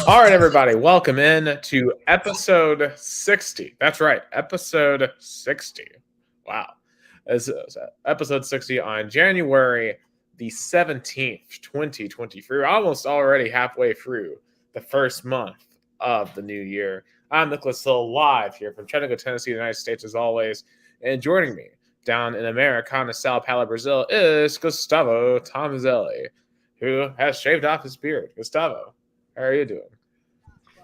All right, everybody, welcome in to episode 60. That's right, episode 60. Wow. This is episode 60 on January the 17th, 2023. We're almost already halfway through the first month of the new year. I'm Nicholas Hill, live here from Chattanooga, Tennessee, United States, as always. And joining me down in Americana, Sao Paulo, Brazil, is Gustavo Tomazeli, who has shaved off his beard. Gustavo, how are you doing?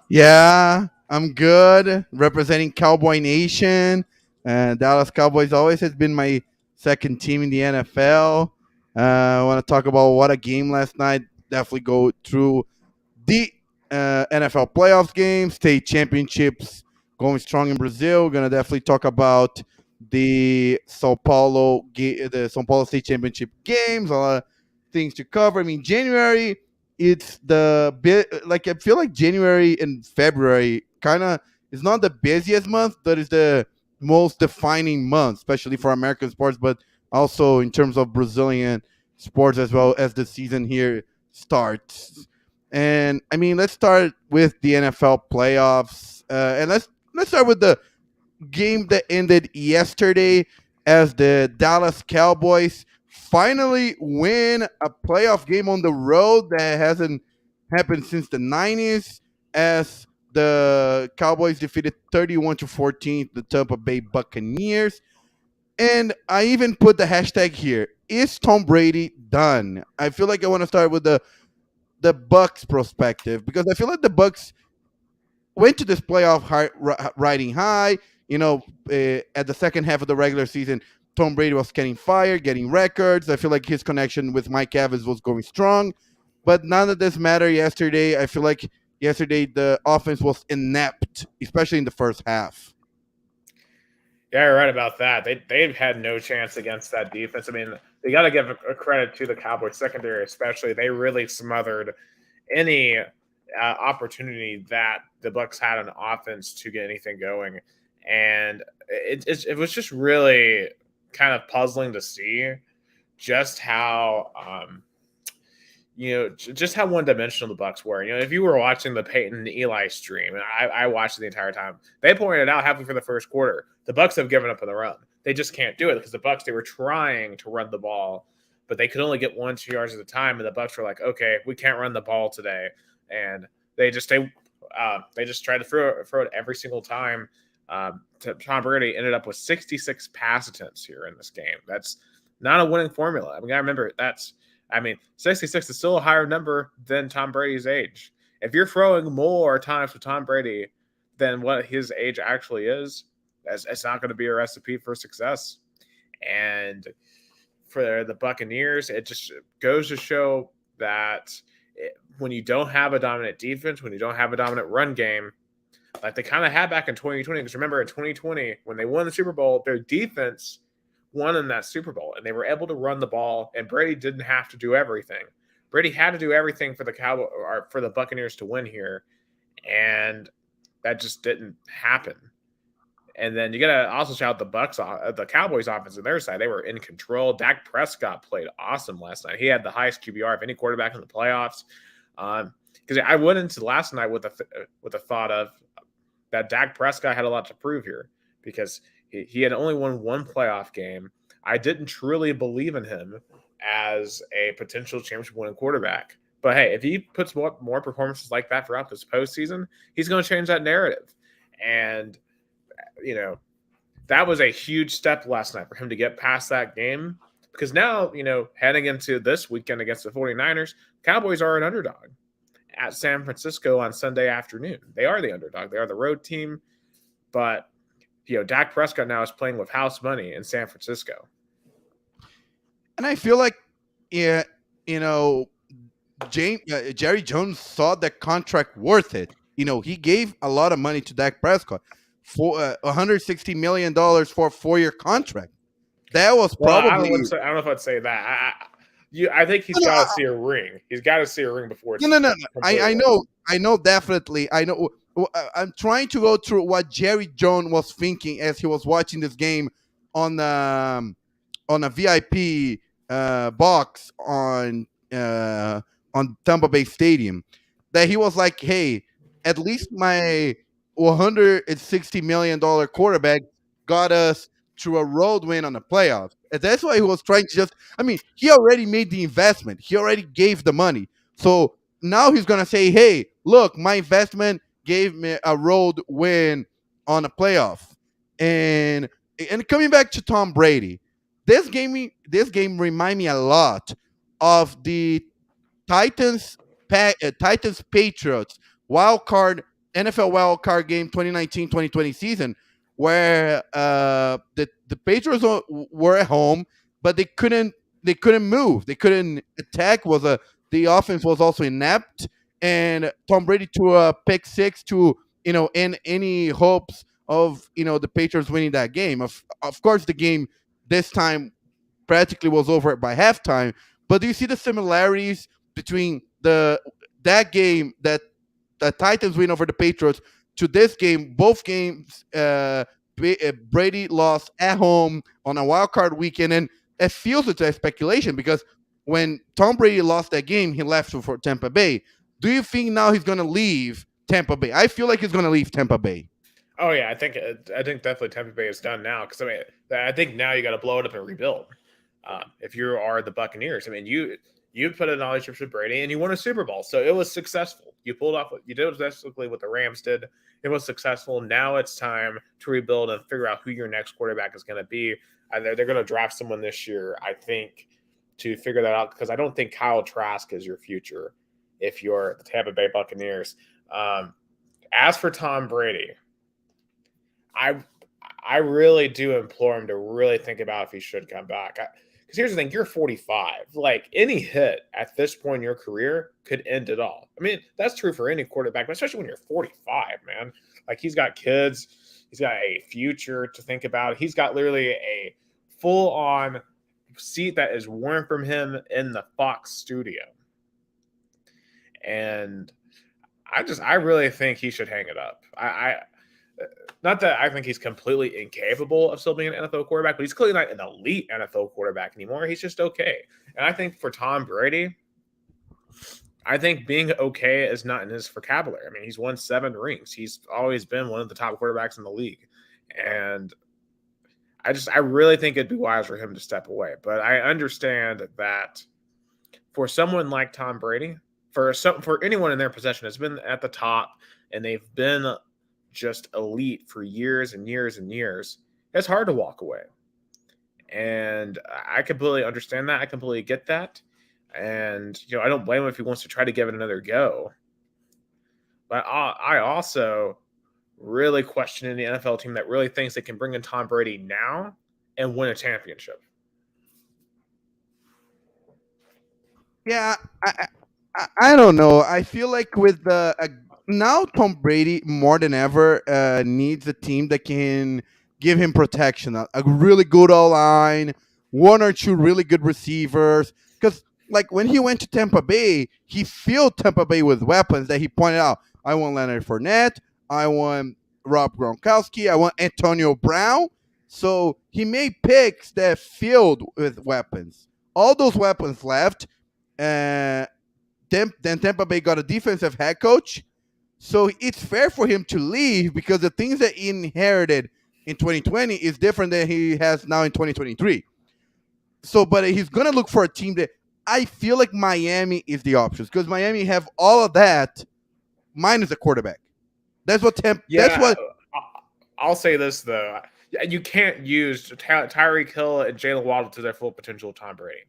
Yeah, I'm good. Representing Cowboy Nation. Dallas Cowboys always has been my second team in the NFL. I want to talk about what a game last night. Definitely go through the NFL playoffs game, state championships going strong in Brazil. Gonna definitely talk about the São Paulo State Championship games. A lot of things to cover. I mean, January. It's the bit like I feel like January and February kind of is not the busiest month, but it's the most defining month, especially for American sports, but also in terms of Brazilian sports as well as the season here starts. And I mean, let's start with the NFL playoffs, and let's start with the game that ended yesterday as the Dallas Cowboys finally win a playoff game on the road that hasn't happened since the 90s, as the Cowboys defeated 31-14 the Tampa Bay Buccaneers. And I even put the hashtag here: is Tom Brady done? I feel like I want to start with the Bucks perspective, because I feel like the Bucks went to this playoff riding high. At the second half of the regular season, Tom Brady was getting fired, getting records. I feel like his connection with Mike Evans was going strong. But none of this mattered yesterday. I feel like yesterday the offense was inept, especially in the first half. Yeah, you're right about that. They've had no chance against that defense. I mean, they got to give a credit to the Cowboys secondary, especially. They really smothered any opportunity that the Bucks had on offense to get anything going, and it was just really kind of puzzling to see just how just how one dimensional the Bucks were. If you were watching the Peyton and Eli stream, and I watched it the entire time, they pointed out halfway for the first quarter, the Bucks have given up on the run. They just can't do it because the Bucks, they were trying to run the ball, but they could only get 1-2 yards at a time, and the Bucks were like, okay, we can't run the ball today, and they just tried to throw it every single time. Tom Brady ended up with 66 pass attempts here in this game. That's not a winning formula. I mean, I remember 66 is still a higher number than Tom Brady's age. If you're throwing more times with Tom Brady than what his age actually is, it's not going to be a recipe for success. And for the Buccaneers, it just goes to show that when you don't have a dominant defense, when you don't have a dominant run game, like they kind of had back in 2020, because remember in 2020, when they won the Super Bowl, their defense won in that Super Bowl, and they were able to run the ball, and Brady didn't have to do everything. Brady had to do everything for the Buccaneers to win here, and that just didn't happen. And then you gotta also shout the Cowboys offense on their side. They were in control. Dak Prescott played awesome last night. He had the highest QBR of any quarterback in the playoffs. Because I went into last night with the thought of that Dak Prescott had a lot to prove here, because he had only won one playoff game. I didn't truly believe in him as a potential championship winning quarterback. But hey, if he puts more performances like that throughout this postseason, he's going to change that narrative. And, that was a huge step last night for him to get past that game. Because now, heading into this weekend against the 49ers, Cowboys are an underdog at San Francisco on Sunday afternoon. They are the underdog. They are the road team. But Dak Prescott now is playing with house money in San Francisco. And I feel like, yeah, Jerry Jones saw that contract worth it. He gave a lot of money to Dak Prescott for $160 million for a 4-year contract. That was probably. I don't know if I'd say that. I think he's got to see a ring. He's got to see a ring before it's no. I know definitely. I know. I'm trying to go through what Jerry Jones was thinking as he was watching this game on a VIP box on Tampa Bay Stadium. That he was like, "Hey, at least my $160 million quarterback got us to a road win on the playoffs. And that's why he was trying to just, I mean, he already made the investment, he already gave the money. So now he's going to say, hey, look, my investment gave me a road win on a playoff. And coming back to Tom Brady, this game remind me a lot of the Titans Patriots wild card NFL wild card game 2019-2020 season, where the Patriots were at home, but they couldn't move, they couldn't attack. The offense was also inept, and Tom Brady threw a pick six to end any hopes of the Patriots winning that game. Of course, the game this time practically was over by halftime. But do you see the similarities between that game that the Titans win over the Patriots to this game? Both games, Brady lost at home on a wild card weekend, and it feels it's a speculation because when Tom Brady lost that game, he left for Tampa Bay. Do you think now he's going to leave Tampa Bay? I feel like he's going to leave Tampa Bay. Oh yeah, I think definitely Tampa Bay is done now because I mean I think now you got to blow it up and rebuild. If you are the Buccaneers, I mean you put in all these trips with Brady and you won a Super Bowl, so it was successful. You pulled off you did basically what the Rams did. It was successful. Now it's time to rebuild and figure out who your next quarterback is going to be. They're going to draft someone this year, I think, to figure that out because I don't think Kyle Trask is your future if you're the Tampa Bay Buccaneers. As for Tom Brady, I really do implore him to really think about if he should come back. Because here's the thing, you're 45. Like, any hit at this point in your career could end it all. I mean, that's true for any quarterback, but especially when you're 45, man. Like, he's got kids. He's got a future to think about. He's got literally a full-on seat that is worn from him in the Fox studio. And I really think he should hang it up. Not that I think he's completely incapable of still being an NFL quarterback, but he's clearly not an elite NFL quarterback anymore. He's just okay. And I think for Tom Brady, I think being okay is not in his vocabulary. I mean, he's won 7 rings. He's always been one of the top quarterbacks in the league. And I really think it'd be wise for him to step away. But I understand that for someone like Tom Brady, for anyone in their possession has been at the top and they've been just elite for years and years and years, it's hard to walk away. And I completely understand that. I completely get that. And, I don't blame him if he wants to try to give it another go. But I also really question any NFL team that really thinks they can bring in Tom Brady now and win a championship. Yeah, I don't know. I feel like with now Tom Brady more than ever needs a team that can give him protection, a really good O line, one or two really good receivers. Because like when he went to Tampa Bay, he filled Tampa Bay with weapons that he pointed out. I want Leonard Fournette. I want Rob Gronkowski. I want Antonio Brown. So he made picks that filled with weapons. All those weapons left. Then Tampa Bay got a defensive head coach. So it's fair for him to leave because the things that he inherited in 2020 is different than he has now in 2023. So, but he's going to look for a team that I feel like Miami is the options because Miami have all of that minus a quarterback. That's what that's what I'll say this though. You can't use Tyreek Hill and Jalen Waddle to their full potential of Tom Brady.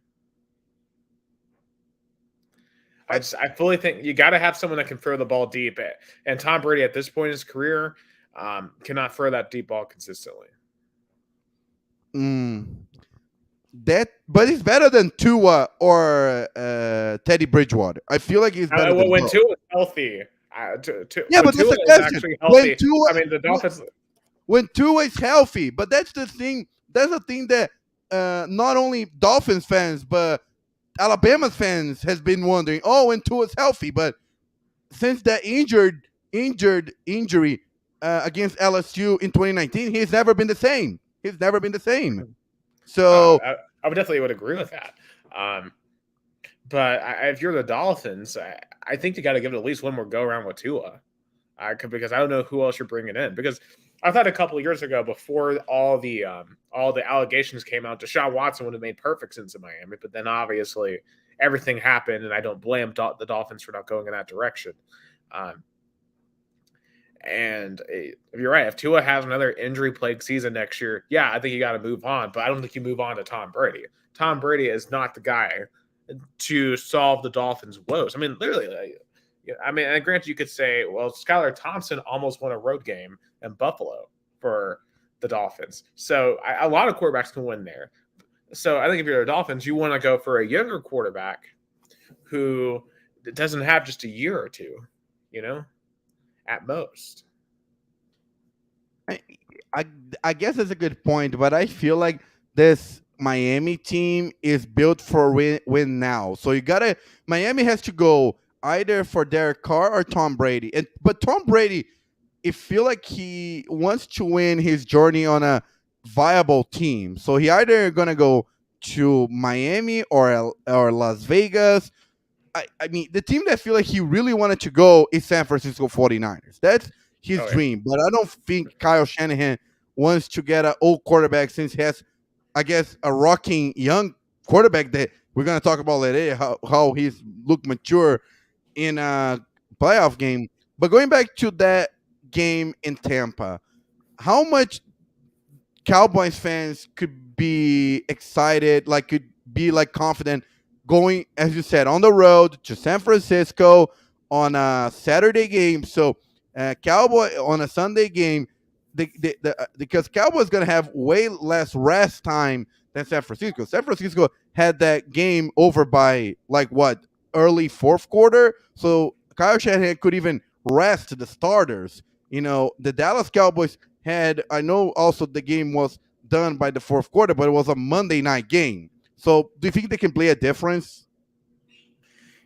I fully think you got to have someone that can throw the ball deep. And Tom Brady at this point in his career cannot throw that deep ball consistently. But he's better than Tua or Teddy Bridgewater. I feel like he's better than when Tua is healthy. Yeah, but Tua that's is actually healthy. The Dolphins. When Tua is healthy, but that's the thing. That's the thing that not only Dolphins fans but Alabama's fans has been wondering. Oh, when Tua's healthy, but since that injury against LSU in 2019, he's never been the same. He's never been the same. So I would definitely agree with that. But if you're the Dolphins, I think you got to give it at least one more go around with Tua. because I don't know who else you're bringing in. Because I thought a couple of years ago, before all the allegations came out, Deshaun Watson would have made perfect sense in Miami. But then obviously everything happened, and I don't blame the Dolphins for not going in that direction. Um, and if you're right, if Tua has another injury plagued season next year, yeah, I think you got to move on. But I don't think you move on to Tom Brady. Tom Brady is not the guy to solve the Dolphins' woes. I mean, literally, I mean, and granted, you could say, well, Skylar Thompson almost won a road game in Buffalo for the Dolphins. So a lot of quarterbacks can win there. So I think if you're the Dolphins, you want to go for a younger quarterback who doesn't have just a year or two, you know, at most. I, I I guess that's a good point, but I feel like this Miami team is built for win now. So you gotta Miami has to go either for Derek Carr or Tom Brady. And but Tom Brady, it feel like he wants to win his journey on a viable team. So he either gonna go to Miami or Las Vegas. I mean, the team that I feel like he really wanted to go is San Francisco 49ers. That's his Oh yeah. dream. But I don't think Kyle Shanahan wants to get an old quarterback since he has, I guess, a rocking young quarterback that we're going to talk about later, how he's looked mature in a playoff game. But going back to that game in Tampa, how much Cowboys fans could be excited, like could be like confident going, as you said, on the road to San Francisco on a Saturday game. So, Cowboy on a Sunday game, because Cowboys gonna have way less rest time than San Francisco. San Francisco had that game over by like what, early fourth quarter. So Kyle Shanahan could even rest the starters. The Dallas Cowboys had, I know also the game was done by the fourth quarter, but it was a Monday night game. So do you think they can play a difference?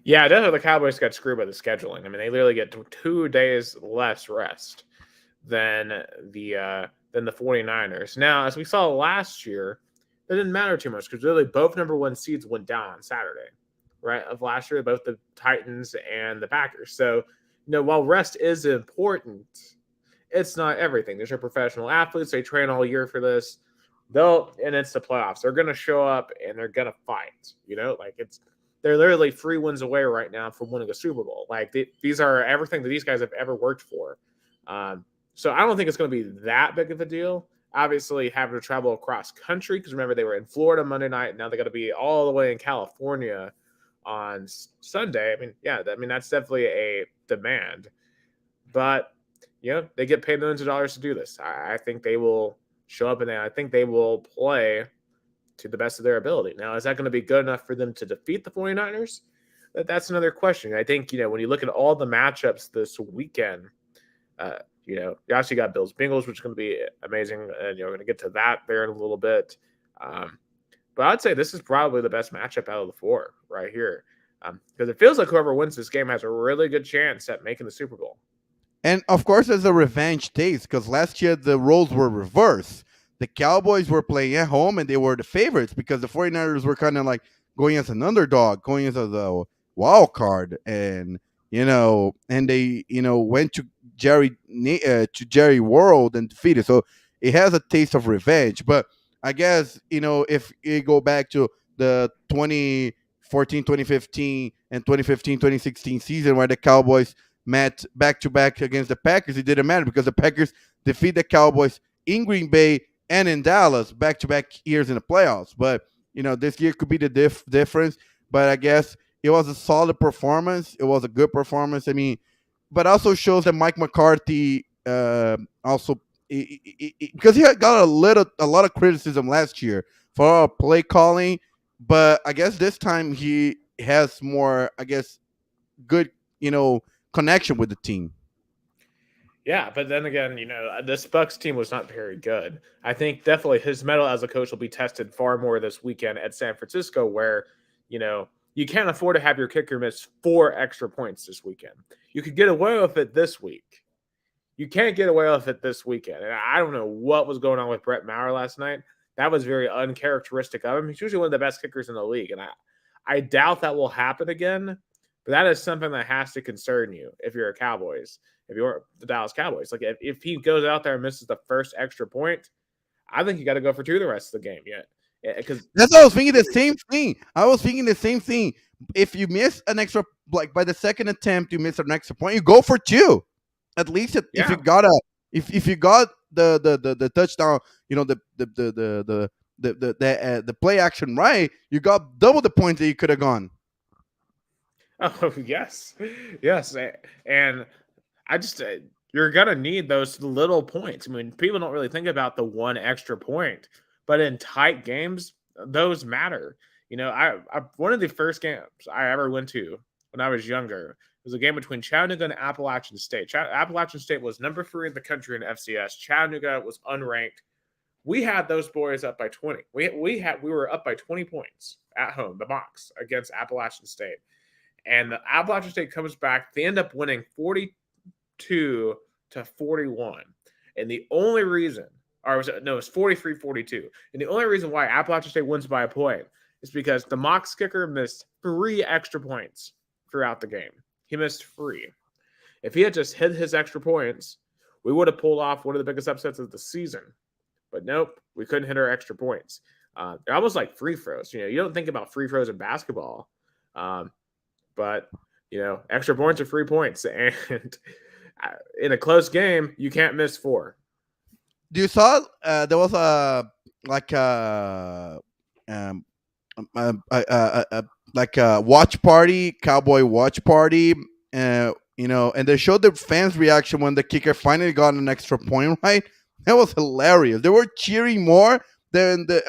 Yeah, definitely the Cowboys got screwed by the scheduling. I mean, they literally get 2 days less rest than the 49ers. Now, as we saw last year, that didn't matter too much because really both number one seeds went down on Saturday, right? Of last year, both the Titans and the Packers. So, while rest is important, it's not everything. These are professional athletes. They train all year for this. And it's the playoffs. They're going to show up and they're going to fight. They're literally 3 wins away right now from winning a Super Bowl. These are everything that these guys have ever worked for. So I don't think it's going to be that big of a deal. Obviously, having to travel across country, because remember, they were in Florida Monday night, and now they got to be all the way in California on Sunday. That's definitely a demand. But, they get paid millions of dollars to do this. I think they will show up, and I think they will play to the best of their ability. Now, is that going to be good enough for them to defeat the 49ers? That's another question. I think, when you look at all the matchups this weekend, you actually got Bills Bengals, which is going to be amazing. And we're going to get to that there in a little bit. But I'd say this is probably the best matchup out of the four right here. Because it feels like whoever wins this game has a really good chance at making the Super Bowl. And of course, there's a revenge taste because last year the roles were reversed. The Cowboys were playing at home and they were the favorites because the 49ers were kind of like going as an underdog, going as a wild card. And, and they, went to Jerry World and defeated. So it has a taste of revenge. But I guess, if you go back to the 2014, 2015, and 2015, 2016 season where the Cowboys met back to back against the Packers, it didn't matter because the Packers defeat the Cowboys in Green Bay and in Dallas back to back years in the playoffs. But this year could be the difference. But I guess it was a solid performance. It was a good performance. I mean, but also shows that Mike McCarthy also because he had got a lot of criticism last year for play calling, but I guess this time he has more, I guess, good connection with the team. Yeah, but then again, this Bucks team was not very good. I think definitely his mettle as a coach will be tested far more this weekend at San Francisco, where you can't afford to have your kicker miss 4 extra points this weekend. You could get away with it this week. You can't get away with it this weekend. And I don't know what was going on with Brett Maher last night. That was very uncharacteristic of him. He's usually one of the best kickers in the league, and I doubt that will happen again. But that is something that has to concern you if you're a Cowboys, if you're the Dallas Cowboys. Like if he goes out there and misses the first extra point, I think you got to go for two the rest of the game. Yeah, because That's what I was thinking. The same thing. I was thinking the same thing. If you miss an extra, like by the second attempt, you miss an extra point, you go for two. At least if you yeah, got a, if you got the touchdown, the play action right, you got double the points that you could have gone. oh yes, yes, and I just you're gonna need those little points. I mean, people don't really think about the one extra point, but in tight games, those matter. I one of the first games I ever went to when I was younger was a game between Chattanooga and Appalachian State. Appalachian State was number 3 in the country in FCS. Chattanooga was unranked. We had those boys up by 20. We were up by 20 points at home, the box against Appalachian State. And the Appalachian State comes back. They end up winning 42-41. And the only reason, or was it, no, it's 43-42. And the only reason why Appalachian State wins by a point is because the Mox kicker missed 3 extra points throughout the game. He missed 3. If he had just hit his extra points, we would have pulled off one of the biggest upsets of the season. But nope, we couldn't hit our extra points. They're almost like free throws. You don't think about free throws in basketball. But extra points are free points, and in a close game, you can't miss 4. Do you saw there was a like um, like a watch party, cowboy watch party, and they showed the fans' reaction when the kicker finally got an extra point. Right, that was hilarious. They were cheering more than the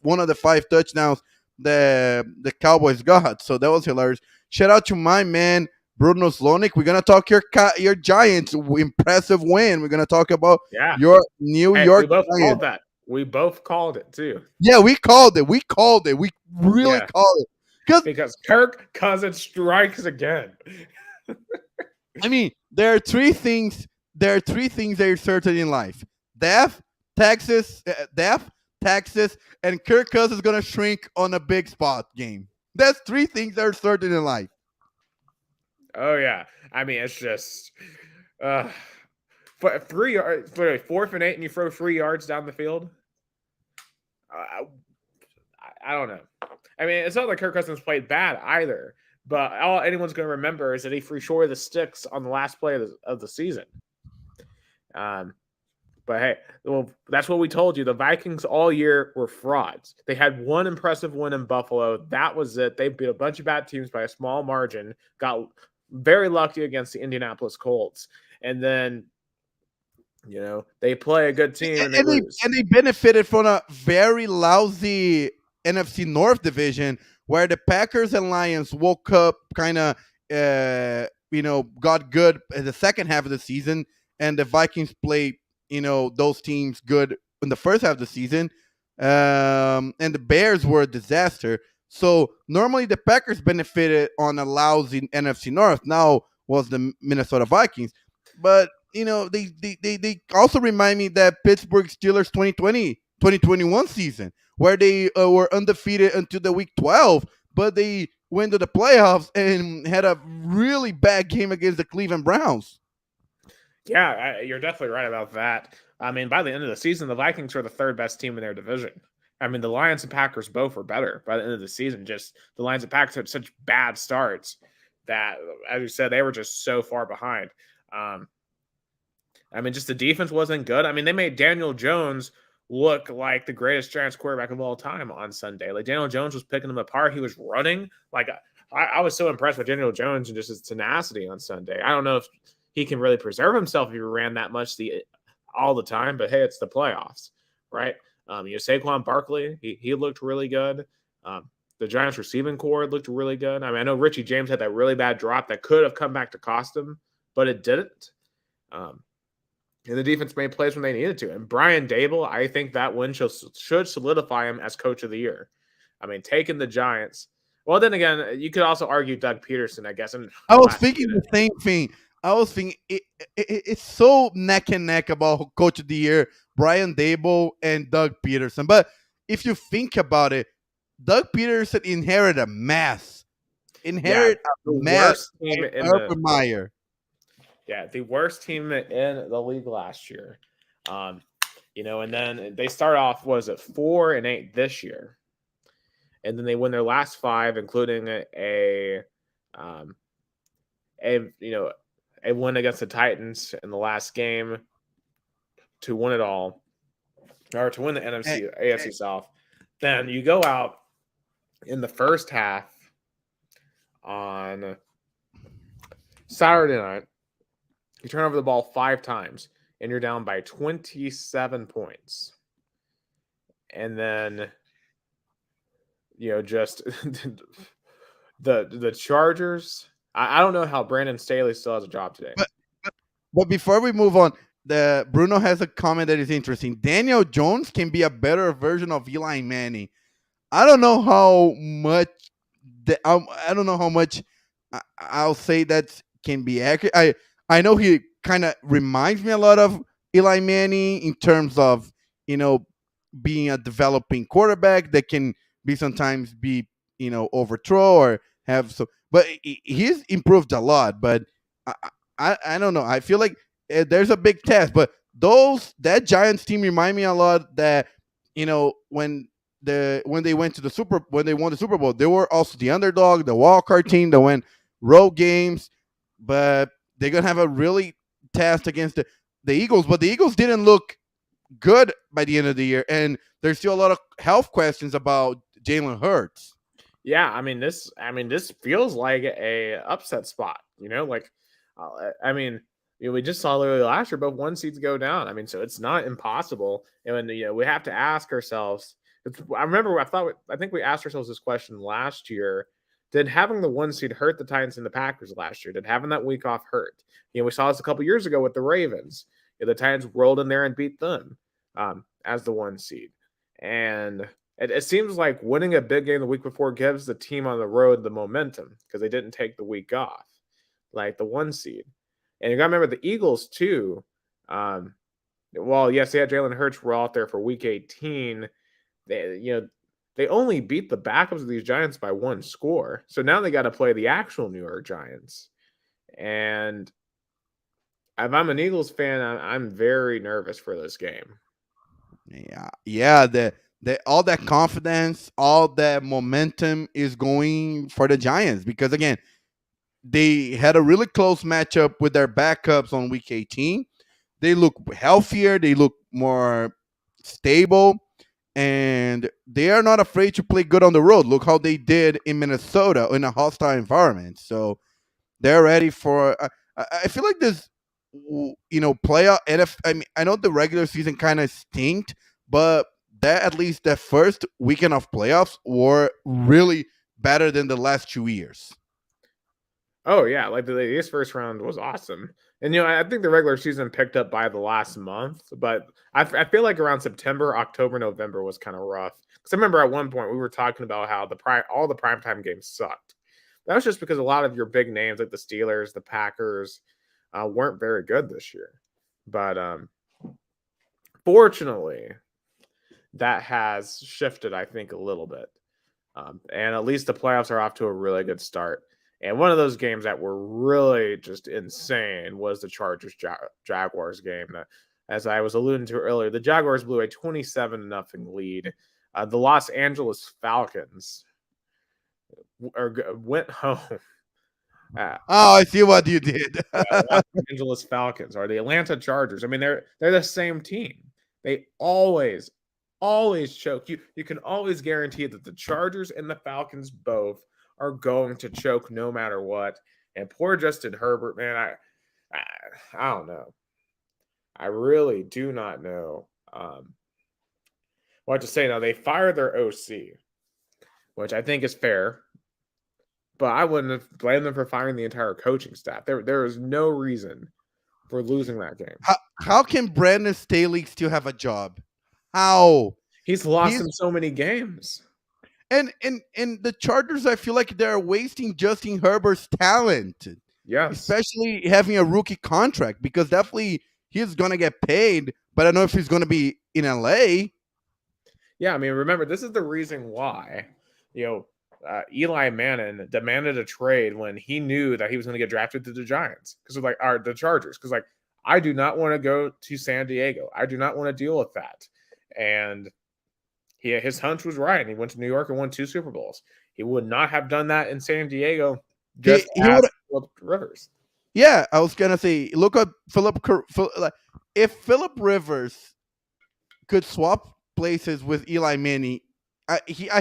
one of the 5 touchdowns the Cowboys got. So that was hilarious. Shout out to my man Bruno Slonik. We're gonna talk your Giants impressive win. We're gonna talk about your New York. We both called that. We both called it too. Yeah, we called it. We really called it because Kirk Cousins strikes again. I mean, there are 3 things. There are 3 things that are certain in life: death, taxes, and Kirk Cousins is gonna shrink on a big spot game. That's 3 things that are certain in life. Oh yeah, I mean it's just for 3 yards, for 4th and 8, and you throw 3 yards down the field. I don't know. I mean, it's not like Kirk Cousins played bad either, but all anyone's going to remember is that he threw short of the sticks on the last play of the season. But hey, well, that's what we told you. The Vikings all year were frauds. They had one impressive win in Buffalo. That was it. They beat a bunch of bad teams by a small margin, got very lucky against the Indianapolis Colts. And then, they play a good team and they lose. And they benefited from a very lousy NFC North division where the Packers and Lions woke up kind of, got good in the second half of the season, and the Vikings played those teams good in the first half of the season, and the Bears were a disaster. So normally the Packers benefited on a lousy NFC North. Now was the Minnesota Vikings, but they also remind me that Pittsburgh Steelers 2021 season where they were undefeated until the week 12, but they went to the playoffs and had a really bad game against the Cleveland Browns. Yeah, you're definitely right about that. I mean, by the end of the season, the Vikings were the 3rd best team in their division. I mean, the Lions and Packers both were better by the end of the season. Just the Lions and Packers had such bad starts that, as you said, they were just so far behind. I mean, just the defense wasn't good. I mean, they made Daniel Jones look like the greatest Giants quarterback of all time on Sunday. Like, Daniel Jones was picking them apart. He was running. Like, I was so impressed with Daniel Jones and just his tenacity on Sunday. I don't know if he can really preserve himself if he ran that much all the time, but hey, it's the playoffs, right? Saquon Barkley, he looked really good. The Giants receiving core looked really good. I mean, I know Richie James had that really bad drop that could have come back to cost him, but it didn't. And the defense made plays when they needed to. And Brian Dable, I think that win should solidify him as coach of the year. I mean, taking the Giants. Well, then again, you could also argue Doug Peterson, I guess. I was thinking the same thing. I was thinking it's so neck and neck about coach of the year, Brian Dable and Doug Peterson. But if you think about it, Doug Peterson inherited a mess. Yeah, inherit a the mess worst team by in the Urban Meyer. yeah, the worst team in the league last year. Um, and then they start off, was it 4-8 this year, and then they win their last five, including um, a win against the Titans in the last game to win it all, or to win the And, NFC AFC South. Then you go out in the first half on Saturday night. You turn over the ball 5 times, and you're down by 27 points. And then, just the Chargers. I don't know how Brandon Staley still has a job today. but before we move on, the Bruno has a comment that is interesting. Daniel Jones can be a better version of Eli Manning. I don't know how much. I don't know how much I'll say that can be accurate. I know he kind of reminds me a lot of Eli Manning in terms of you know being a developing quarterback that can be sometimes be overthrow or have so. But he's improved a lot. But I I don't know. I feel like there's a big test. But that Giants team remind me a lot that when they went to when they won the Super Bowl, they were also the underdog, the wild card team that went road games, but they're gonna have a really test against the Eagles. But the Eagles didn't look good by the end of the year, and there's still a lot of health questions about Jalen Hurts. Yeah, this feels like a upset spot. We just saw literally last year, both one seeds go down. So it's not impossible, and we have to ask ourselves. I think we asked ourselves this question last year: did having the one seed hurt the Titans and the Packers last year? Did having that week off hurt? We saw this a couple years ago with the Ravens. The Titans rolled in there and beat them as the one seed, and it seems like winning a big game the week before gives the team on the road the momentum because they didn't take the week off, like the one seed. And you got to remember the Eagles too. Well, yes, they had Jalen Hurts were out there for Week 18. They only beat the backups of these Giants by one score. So now they got to play the actual New York Giants. And if I'm an Eagles fan, I'm very nervous for this game. Yeah. The all that confidence, all that momentum is going for the Giants because again, they had a really close matchup with their backups on Week 18. They look healthier, they look more stable, and they are not afraid to play good on the road. Look how they did in Minnesota in a hostile environment. So they're ready for. I feel like this, playoff. And I know the regular season kind of stinked, but that at least the first weekend of playoffs were really better than the last 2 years. Oh yeah, like this first round was awesome, and I think the regular season picked up by the last month, but I feel like around September, October, November was kind of rough. Because I remember at one point we were talking about how all the primetime games sucked. That was just because a lot of your big names like the Steelers, the Packers, weren't very good this year. But fortunately, that has shifted, I think, a little bit, and at least the playoffs are off to a really good start. And one of those games that were really just insane was the Chargers Jaguars game. As I was alluding to earlier, the Jaguars blew a 27-0 lead. The Los Angeles Falcons went home. I see what you did. Los Angeles Falcons or the Atlanta Chargers. They're the same team. They always choke. You can always guarantee that the Chargers and the Falcons both are going to choke no matter what. And poor Justin Herbert, man, I don't know. I really do not know what to say. Now, they fired their OC, which I think is fair, but I wouldn't have blamed them for firing the entire coaching staff. There is no reason for losing that game. How can Brandon Staley still have a job? How? He's lost in so many games. And the Chargers, I feel like they're wasting Justin Herbert's talent. Yes. Especially having a rookie contract because definitely he's going to get paid, but I don't know if he's going to be in LA. Yeah, remember, this is the reason why, Eli Manning demanded a trade when he knew that he was going to get drafted to the Giants because of the Chargers. Because I do not want to go to San Diego. I do not want to deal with that. And his hunch was right. He went to New York and won 2 Super Bowls. He would not have done that in San Diego. Just he would. Philip Rivers. Yeah, I was gonna say, look at if Philip Rivers could swap places with Eli Manning, I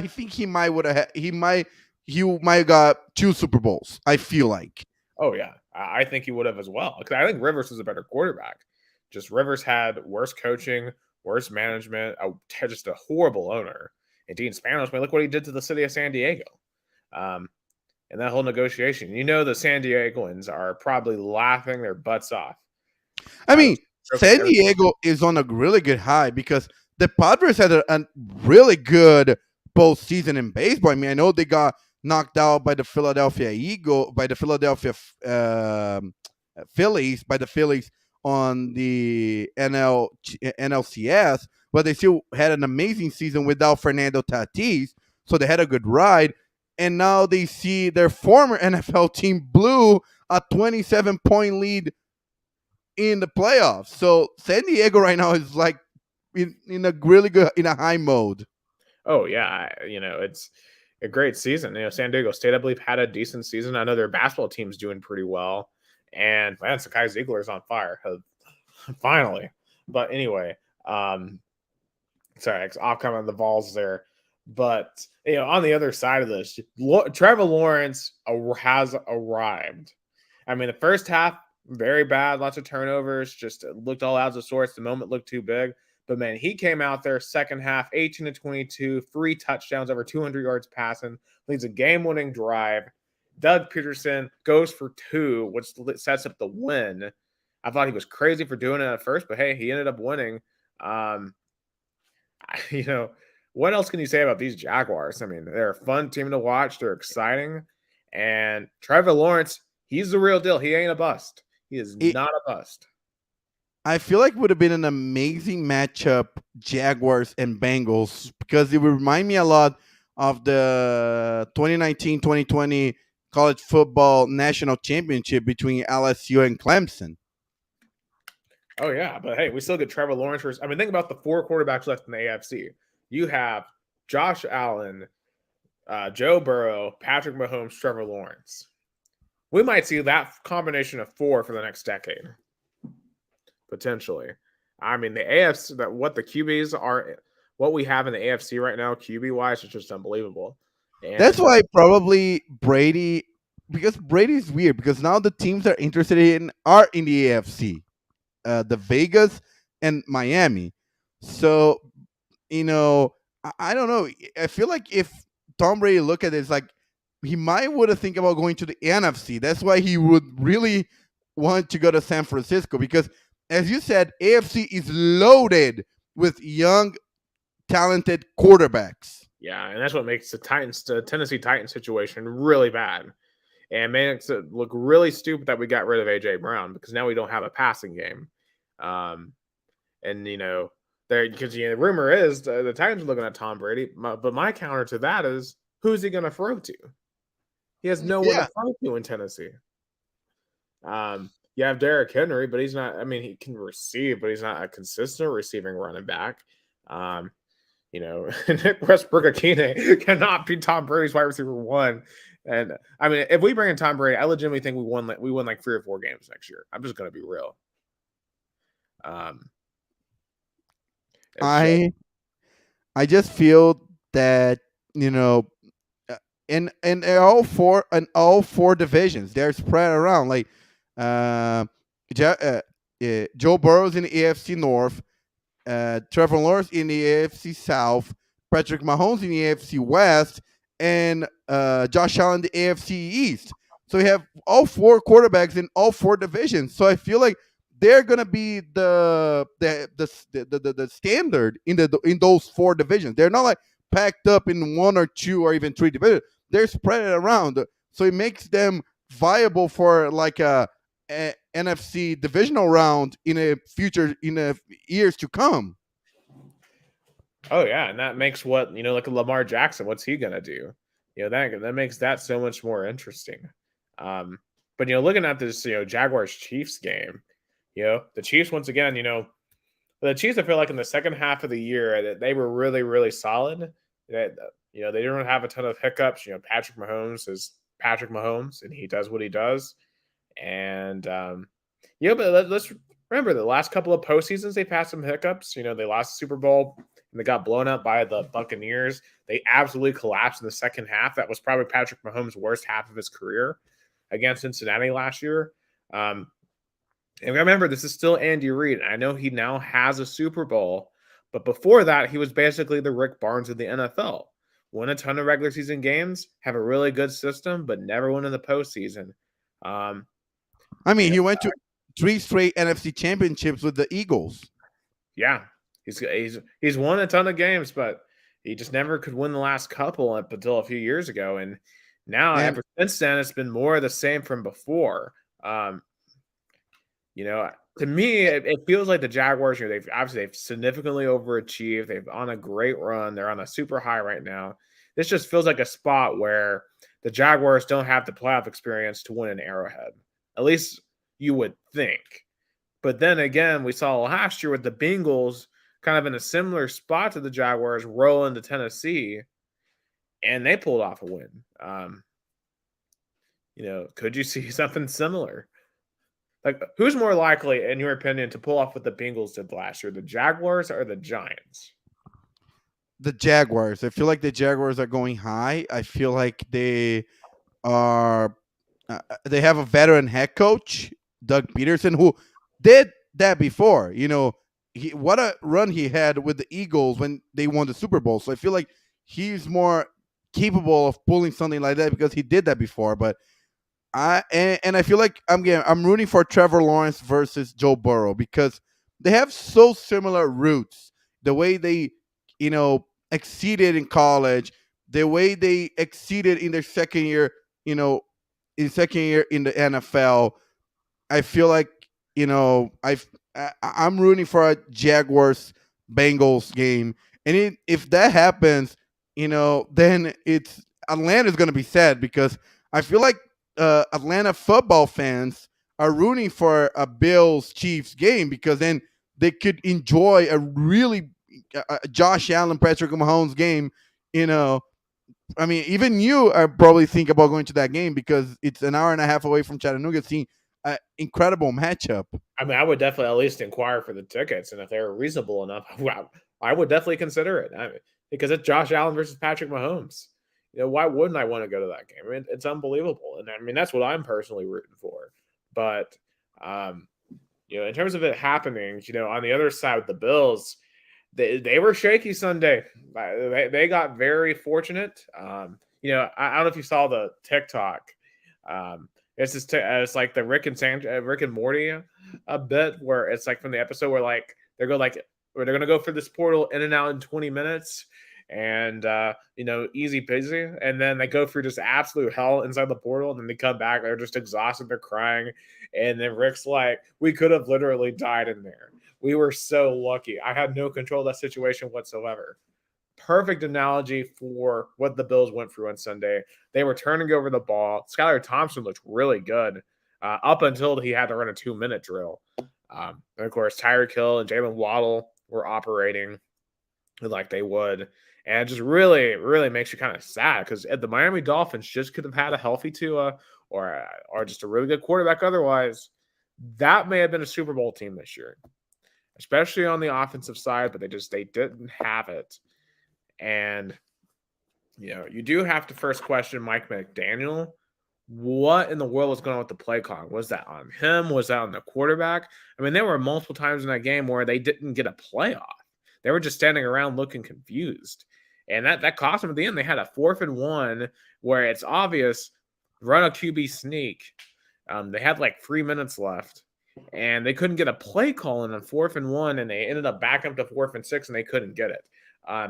think he might would have he might have got 2 Super Bowls. I feel like. Oh yeah, I think he would have as well. Because I think Rivers was a better quarterback. Just Rivers had worse coaching, worse management, just a horrible owner. And Dean Spanos, look what he did to the city of San Diego. And that whole negotiation. The San Diegoans are probably laughing their butts off. I mean, San Diego is on a really good high because the Padres had a really good postseason in baseball. I mean, I know they got knocked out by the Philadelphia Phillies on the NLCS, but they still had an amazing season without Fernando Tatis, so they had a good ride. And now they see their former NFL team blew a 27-point lead in the playoffs. So San Diego right now is like in a really good, in a high mode. Oh yeah, it's a great season. San Diego State, I believe, had a decent season. I know their basketball team's doing pretty well, and man, Sakai Ziegler's on fire finally. But anyway, sorry, off comment on the Vols there. But on the other side of this, Trevor Lawrence has arrived. I mean, the first half very bad, lots of turnovers, just looked all out of sorts. The moment looked too big. But man, he came out there second half, 18-22, 3 touchdowns, over 200 yards passing, leads a game-winning drive. Doug Peterson goes for 2, which sets up the win. I thought he was crazy for doing it at first, but hey, he ended up winning. What else can you say about these Jaguars? I mean, they're a fun team to watch. They're exciting. And Trevor Lawrence, he's the real deal. He ain't a bust. He is not a bust. I feel like it would have been an amazing matchup, Jaguars and Bengals, because it would remind me a lot of the 2019-2020 college football national championship between LSU and Clemson. Oh, yeah. But hey, we still get Trevor Lawrence. I mean, think about the 4 quarterbacks left in the AFC. You have Josh Allen, Joe Burrow, Patrick Mahomes, Trevor Lawrence. We might see that combination of 4 for the next decade, potentially. I mean, the AFC, what the QBs are, what we have in the AFC right now, QB-wise, is just unbelievable. And that's why probably Brady, because Brady's weird, because now the teams they're interested in are in the AFC, the Vegas and Miami. So, I don't know. I feel like if Tom Brady look at it, it's like he might would have think about going to the NFC. That's why he would really want to go to San Francisco, because as you said, AFC is loaded with young, talented quarterbacks. Yeah, and that's what makes the Tennessee Titans situation really bad. And makes it look really stupid that we got rid of A.J. Brown, because now we don't have a passing game. Because the rumor is the Titans are looking at Tom Brady. But my counter to that is, who's he going to throw to? He has no one to throw to in Tennessee. You have Derrick Henry, but he's not. I mean, he can receive, but he's not a consistent receiving running back. Nick Westbrook-Akine cannot be Tom Brady's wide receiver 1. And I mean, if we bring in Tom Brady, I legitimately think we win like 3 or 4 games next year. I'm just going to be real. I just feel that in all 4 divisions they're spread around. Like Joe Burrow's in the AFC North, Trevor Lawrence in the AFC South, Patrick Mahomes in the AFC West, and Josh Allen in the AFC East. So we have all 4 quarterbacks in all 4 divisions. So I feel like they're gonna be the standard in those 4 divisions. They're not like packed up in 1 or 2 or even 3 divisions. They're spread around, so it makes them viable for like a NFC divisional round in years to come. Oh yeah, and that makes like a Lamar Jackson. What's he gonna do? That makes that so much more interesting. But looking at this, Jaguars Chiefs game, the Chiefs once again, the Chiefs, I feel like in the second half of the year that they were really, really solid. That they didn't have a ton of hiccups. Patrick Mahomes is Patrick Mahomes, and he does what he does. And but let's remember the last couple of postseasons they've had some hiccups. They lost the Super Bowl and they got blown up by the Buccaneers. They absolutely collapsed in the second half. That was probably Patrick Mahomes' worst half of his career against Cincinnati last year. And remember, this is still Andy Reid. I know he now has a Super Bowl, but before that, he was basically the Rick Barnes of the NFL. Won a ton of regular season games, have a really good system, but never won in the postseason. He went to 3 straight NFC championships with the Eagles. Yeah, he's won a ton of games, but he just never could win the last couple up until a few years ago. And now, ever since then, it's been more of the same from before. To me, it feels like the Jaguars, they've significantly overachieved. They've on a great run. They're on a super high right now. This just feels like a spot where the Jaguars don't have the playoff experience to win an Arrowhead. At least you would think. But then again, we saw last year with the Bengals kind of in a similar spot to the Jaguars roll into Tennessee, and they pulled off a win. Could you see something similar? Like, who's more likely, in your opinion, to pull off what the Bengals did last year, the Jaguars or the Giants? The Jaguars. I feel like the Jaguars are going high. I feel like they are. They have a veteran head coach, Doug Peterson, who did that before. What a run he had with the Eagles when they won the Super Bowl. So I feel like he's more capable of pulling something like that because he did that before. But I feel like I'm rooting for Trevor Lawrence versus Joe Burrow because they have so similar roots. The way they, exceeded in college, the way they exceeded in their second year, in the NFL. I feel like I'm rooting for a Jaguars Bengals game, and if that happens, then it's Atlanta's going to be sad because I feel like Atlanta football fans are rooting for a Bills Chiefs game because then they could enjoy a really Josh Allen, Patrick Mahomes game. Even you are probably think about going to that game because it's an hour and a half away from Chattanooga. Seeing an incredible matchup. I would definitely at least inquire for the tickets, and if they're reasonable enough, I would definitely consider it. Because it's Josh Allen versus Patrick Mahomes. Why wouldn't I want to go to that game? It's unbelievable, and that's what I'm personally rooting for. But in terms of it happening, on the other side with the Bills, they were shaky Sunday. They got very fortunate. I don't know if you saw the TikTok. It's like the Rick and Morty a bit where it's like from the episode where they're gonna go for this portal in and out in 20 minutes. And easy peasy, and then they go through just absolute hell inside the portal, and then they come back, they're just exhausted, they're crying, and then Rick's like, we could have literally died in there. We were so lucky. I had no control of that situation whatsoever. Perfect analogy for what the Bills went through on Sunday. They were turning over the ball. Skylar Thompson looked really good up until he had to run a 2-minute drill. And of course, Tyreek Hill and Jalen Waddle were operating like they would. And it just really, really makes you kind of sad because the Miami Dolphins just could have had a healthy Tua or just a really good quarterback otherwise. That may have been a Super Bowl team this year, especially on the offensive side, but they didn't have it. And, you do have to first question Mike McDaniel. What in the world was going on with the play calling? Was that on him? Was that on the quarterback? There were multiple times in that game where they didn't get a playoff. They were just standing around looking confused. And that cost them at the end. They had a 4th and 1 where it's obvious, run a QB sneak. They had like 3 minutes left. And they couldn't get a play call in on 4th and 1. And they ended up back up to 4th and 6 and they couldn't get it.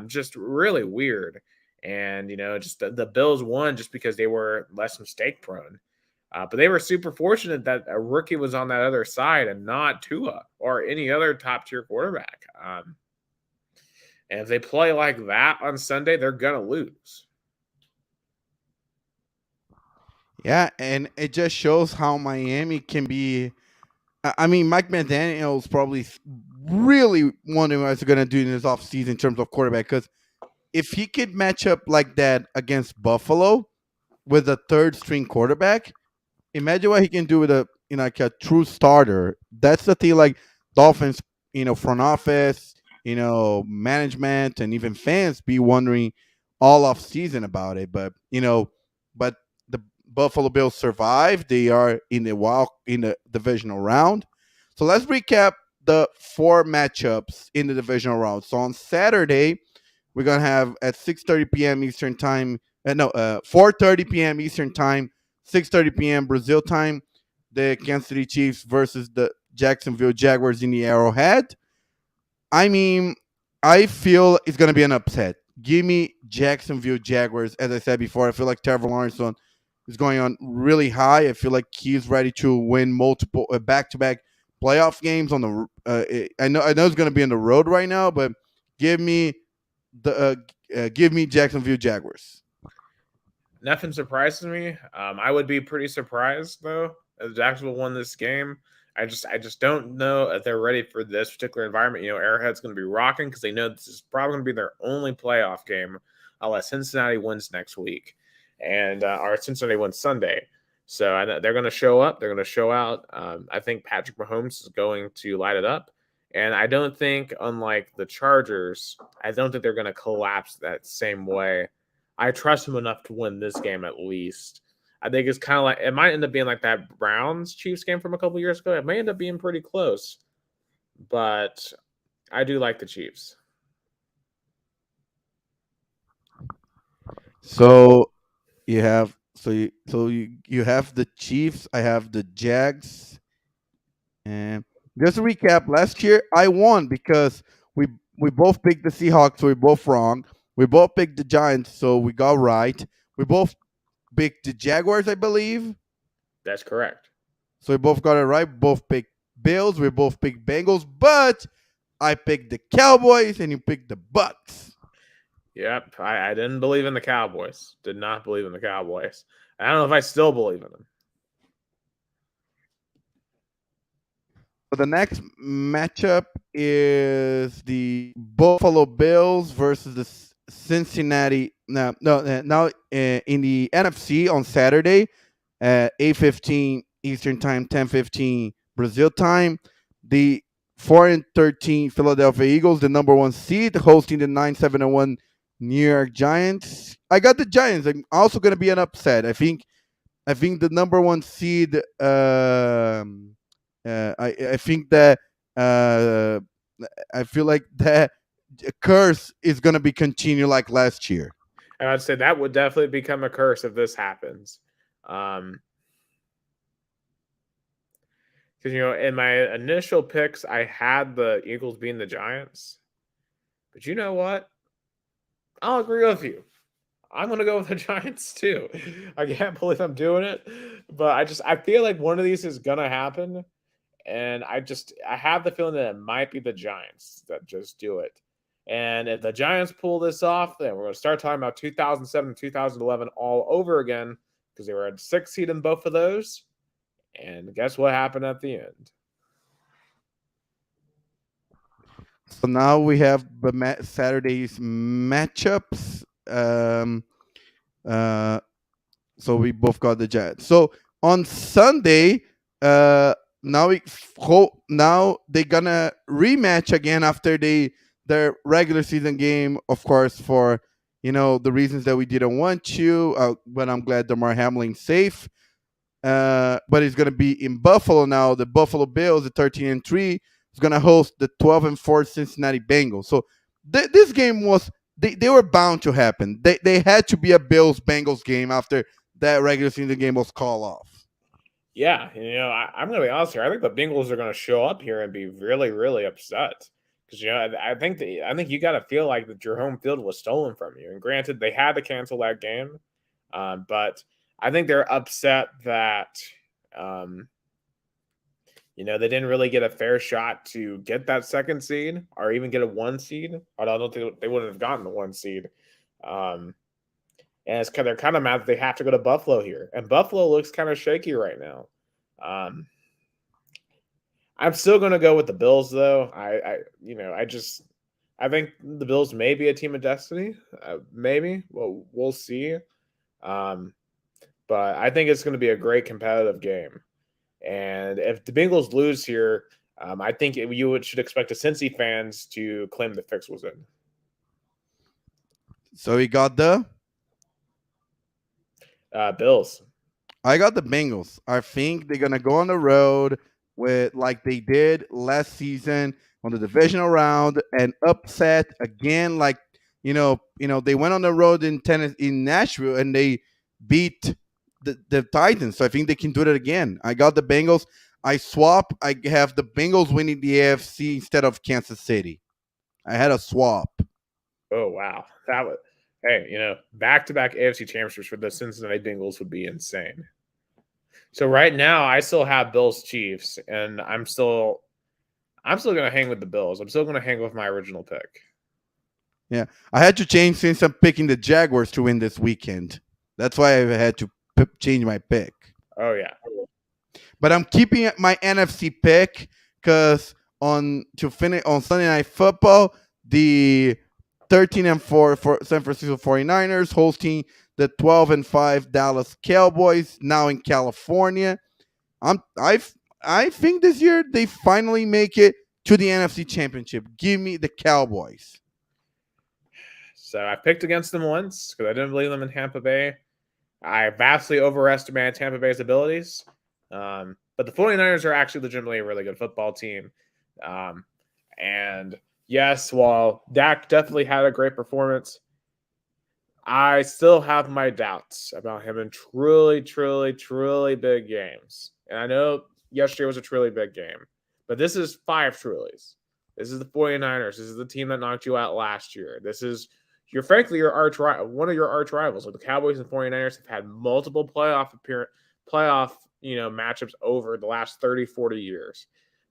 Just really weird. And, just the Bills won just because they were less mistake prone. But they were super fortunate that a rookie was on that other side and not Tua or any other top tier quarterback. And if they play like that on Sunday, they're going to lose. Yeah, and it just shows how Miami can be. I mean, Mike McDaniel's probably really wondering what he's going to do in his offseason in terms of quarterback. Because if he could match up like that against Buffalo with a third string quarterback, imagine what he can do with a like a true starter. That's the thing. Like Dolphins, front office, management, and even fans be wondering all off season about it. But but the Buffalo Bills survived. They are in the divisional round. So let's recap the four matchups in the divisional round. So on Saturday, we're gonna have at 6:30 p.m. Eastern time. No, 4:30 p.m. Eastern time, 6:30 p.m. Brazil time. The Kansas City Chiefs versus the Jacksonville Jaguars in the Arrowhead. I mean, I feel it's gonna be an upset. Give me Jacksonville Jaguars. As I said before, I feel like Trevor Lawrence is going on really high. I feel like he's ready to win multiple back-to-back playoff games on the. I know it's gonna be on the road right now, but give me give me Jacksonville Jaguars. Nothing surprises me. I would be pretty surprised though if Jacksonville won this game. I just don't know if they're ready for this particular environment. Arrowhead's going to be rocking because they know this is probably going to be their only playoff game unless Cincinnati wins next week, and or Cincinnati wins Sunday. So I know they're going to show up. They're going to show out. I think Patrick Mahomes is going to light it up. And I don't think, unlike the Chargers, I don't think they're going to collapse that same way. I trust him enough to win this game at least. I think it's kind of like it might end up being like that Browns Chiefs game from a couple years ago. It may end up being pretty close, but I do like the Chiefs. So you have the Chiefs. I have the Jags. And just to recap, last year I won because we we both picked the Seahawks, so we both wrong. We both picked the Giants, so we got right. We both picked the Jaguars, I believe. That's correct. So we both got it right. Both picked Bills. We both picked Bengals, but I picked the Cowboys and you picked the Bucks. Yep, I didn't believe in the Cowboys. Did not believe in the Cowboys. I don't know if I still believe in them. So the next matchup is the Buffalo Bills versus the Cincinnati. Now in the NFC on Saturday at 8:15 Eastern Time, 10:15 Brazil time. The 4-13 Philadelphia Eagles, the number one seed, hosting the 9-7-1 New York Giants. I got the Giants. I'm also going to be an upset. I think the number one seed. I think that uh, I feel like that curse is gonna be continued like last year. And I'd say that would definitely become a curse if this happens. Um, because in my initial picks, I had the Eagles being the Giants, but you know what? I'll agree with you. I'm gonna go with the Giants too. I can't believe I'm doing it, but I feel like one of these is gonna happen, and I have the feeling that it might be the Giants that just do it. And if the Giants pull this off, then we're gonna start talking about 2007, 2011 all over again because they were at 6th seed in both of those. And guess what happened at the end? So now we have the Saturday's matchups. Uh, so we both got the Giants. So on Sunday, now now they're gonna rematch again after their regular season game, of course, for the reasons that we didn't want to. But I'm glad Damar Hamlin's safe. But it's gonna be in Buffalo now. The Buffalo Bills, the 13-3, is gonna host the 12-4 Cincinnati Bengals. So this game was they were bound to happen. They had to be a Bills Bengals game after that regular season game was called off. Yeah, I'm gonna be honest here. I think the Bengals are gonna show up here and be really, really upset because I think you got to feel like that your home field was stolen from you. And granted, they had to cancel that game, but I think they're upset that um, they didn't really get a fair shot to get that second seed or even get a one seed. I don't think they wouldn't have gotten the one seed. Um, and they're kind of mad that they have to go to Buffalo here, and Buffalo looks kind of shaky right now. Um, I'm still going to go with the Bills, though. I think the Bills may be a team of destiny. Maybe we'll see. Um, but I think it's going to be a great competitive game. And if the Bengals lose here, I think should expect the Cincy fans to claim the fix was in. So we got the Bills. I got the Bengals. I think they're gonna go on the road with like they did last season on the divisional round and upset again. Like they went on the road in in Nashville and they beat the Titans. So I think they can do it again. I got the Bengals. I swap. I have the Bengals winning the AFC instead of Kansas City. I had a swap. Oh wow, that was hey, back-to-back AFC championships for the Cincinnati Bengals would be insane. So right now, I still have Bills Chiefs, and I'm still gonna hang with the Bills. I'm still gonna hang with my original pick. Yeah, I had to change since I'm picking the Jaguars to win this weekend. That's why I had to change my pick. Oh yeah, But I'm keeping my NFC pick because to finish on Sunday Night Football, the 13-4 for San Francisco 49ers hosting the 12-5 Dallas Cowboys now in California. I think this year they finally make it to the NFC Championship. Give me the Cowboys. so I picked against them once because I didn't believe them in Tampa Bay. I vastly overestimated Tampa Bay's abilities. But the 49ers are actually legitimately a really good football team. And yes, while Dak definitely had a great performance, I still have my doubts about him in truly, truly, truly big games. And I know yesterday was a truly big game, but this is 5 trulies. This is the 49ers. This is the team that knocked you out last year. This is frankly your one of your arch rivals. Like the Cowboys and 49ers have had multiple playoff matchups over the last 30, 40 years.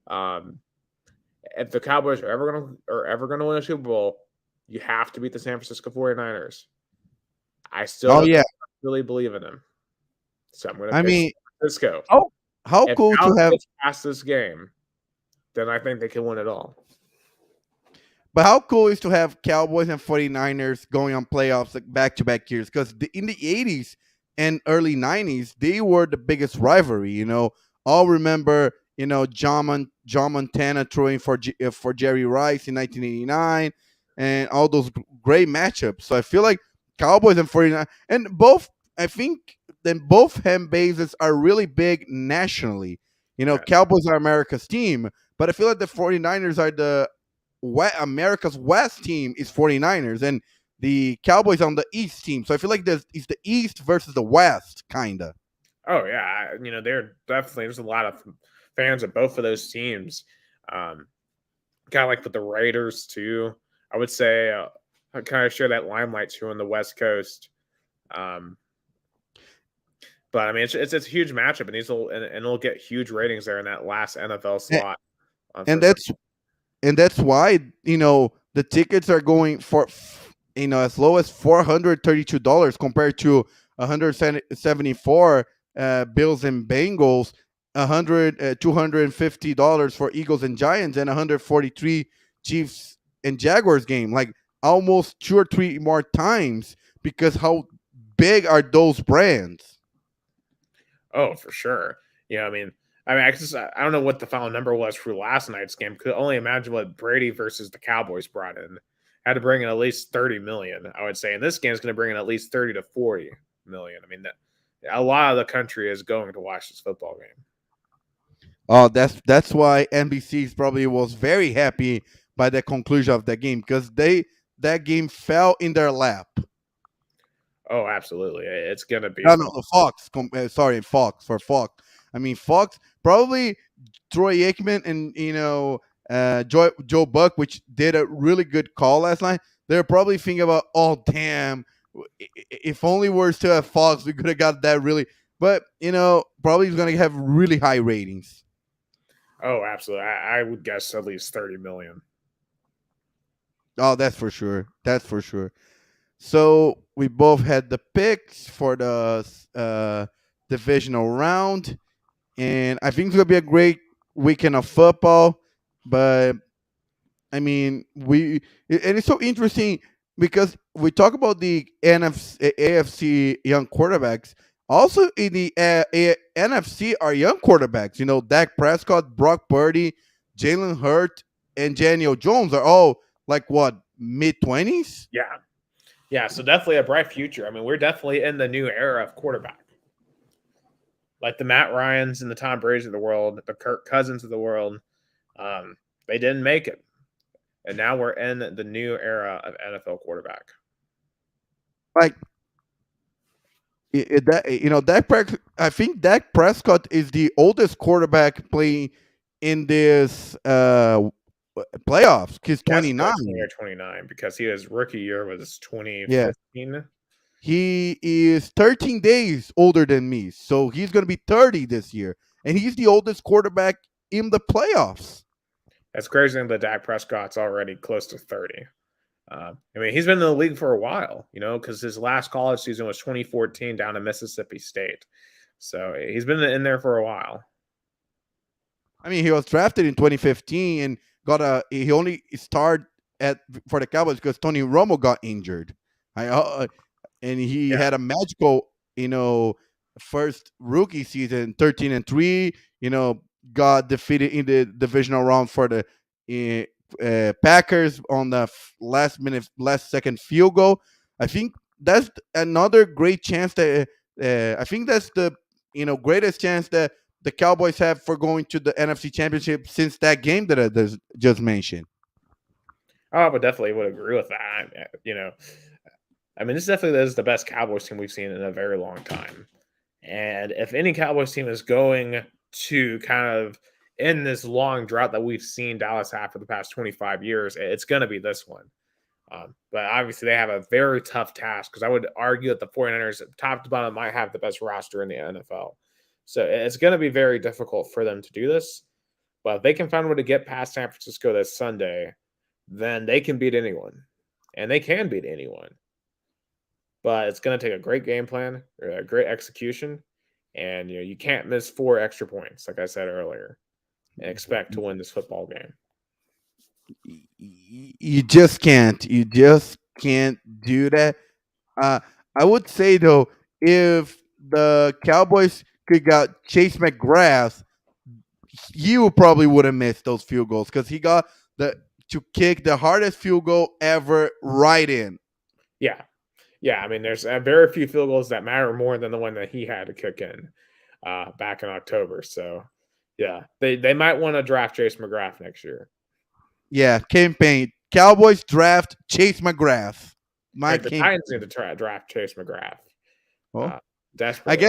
If the Cowboys are ever gonna win a Super Bowl, you have to beat the San Francisco 49ers. I still don't really believe in him. So I'm gonna pick San Francisco. How if cool Dallas to have gets past this game, then I think they can win it all. But how cool is to have Cowboys and 49ers going on playoffs like back-to-back years? Because in the 80s and early 90s, they were the biggest rivalry. All remember, John Montana throwing for Jerry Rice in 1989 and all those great matchups. So I feel like Cowboys and 49 and both, I think then both fan bases are really big nationally. Cowboys are America's team, but I feel like the 49ers are America's West team is 49ers and the Cowboys on the East team. So I feel like it's the East versus the West, kind of. Oh yeah, there's a lot of fans of both of those teams. Kind of like with the Raiders too. I would say I kind of share that limelight too on the West Coast. But I mean, it's a huge matchup, and it'll get huge ratings there in that last NFL slot. And that's why the tickets are going for as low as $432 compared to 174 Bills and Bengals, $250 for Eagles and Giants, and 143 Chiefs and Jaguars game. Like almost 2 or 3 more times because how big are those brands? Oh, for sure. I don't know what the final number was for last night's game. Could only imagine what Brady versus the Cowboys brought in. Had to bring in at least 30 million, I would say. And this game is going to bring in at least 30 to 40 million. I mean, a lot of the country is going to watch this football game. Oh, that's why NBC probably was very happy by the conclusion of that game because that game fell in their lap. Oh, absolutely. It's going to be. No, Fox. Sorry, Fox. I mean, Fox probably Troy Aikman and Joe Buck, which did a really good call last night. They're probably thinking about, oh damn, if only we're still at Fox, we could have got that really. But probably is going to have really high ratings. Oh, absolutely. I would guess at least 30 million. Oh, that's for sure. So we both had the picks for the divisional round, and I think it's gonna be a great weekend of football. But I mean, and it's so interesting because we talk about the AFC young quarterbacks. Also in the NFC are young quarterbacks. You know, Dak Prescott, Brock Purdy, Jalen Hurt, and Daniel Jones are all like what, mid-20s. Yeah. Yeah. So definitely a bright future. I mean, we're definitely in the new era of quarterback. Like the Matt Ryans and the Tom Brady's of the world, the Kirk Cousins of the world. They didn't make it. And now we're in the new era of NFL quarterback. Like that, I think Dak Prescott is the oldest quarterback playing in this playoffs. He's Yes, definitely 29. 29 because his rookie year was Yeah, 2015. he is 13 days older than me, so he's going to be 30 this year, and he's the oldest quarterback in the playoffs. That's crazy that Dak Prescott's already close to 30. I mean, he's been in the league for a while, because his last college season was 2014 down in Mississippi State. So he's been in there for a while. I mean, he was drafted in 2015 and he only started for the Cowboys because Tony Romo got injured. And he Yeah. had a magical, first rookie season, 13-3. Got defeated in the divisional round for the Packers on the last second field goal. I think that's another great chance that I think that's the greatest chance that the Cowboys have for going to the NFC Championship since that game that I just mentioned. Oh, I would definitely agree with that. I mean, this definitely is the best Cowboys team we've seen in a very long time. And if any Cowboys team is going to kind of end this long drought that we've seen Dallas have for the past 25 years, it's going to be this one. But obviously, they have a very tough task because I would argue that the 49ers, top to bottom, might have the best roster in the NFL. So it's going to be very difficult for them to do this. But if they can find a way to get past San Francisco this Sunday, then they can beat anyone. And they can beat anyone. But it's going to take a great game plan, or a great execution, and you can't miss 4 extra points, like I said earlier, and expect to win this football game. You just can't. You just can't do that. I would say though, if the Cowboys could got Chase McGrath, he probably would have missed those field goals because he got to kick the hardest field goal ever right in. Yeah. Yeah, I mean, there's very few field goals that matter more than the one that he had to kick in back in October. So, yeah, they might want to draft Chase McGrath next year. Yeah, campaign. Cowboys draft Chase McGrath. The Titans need to draft Chase McGrath. Well, desperately.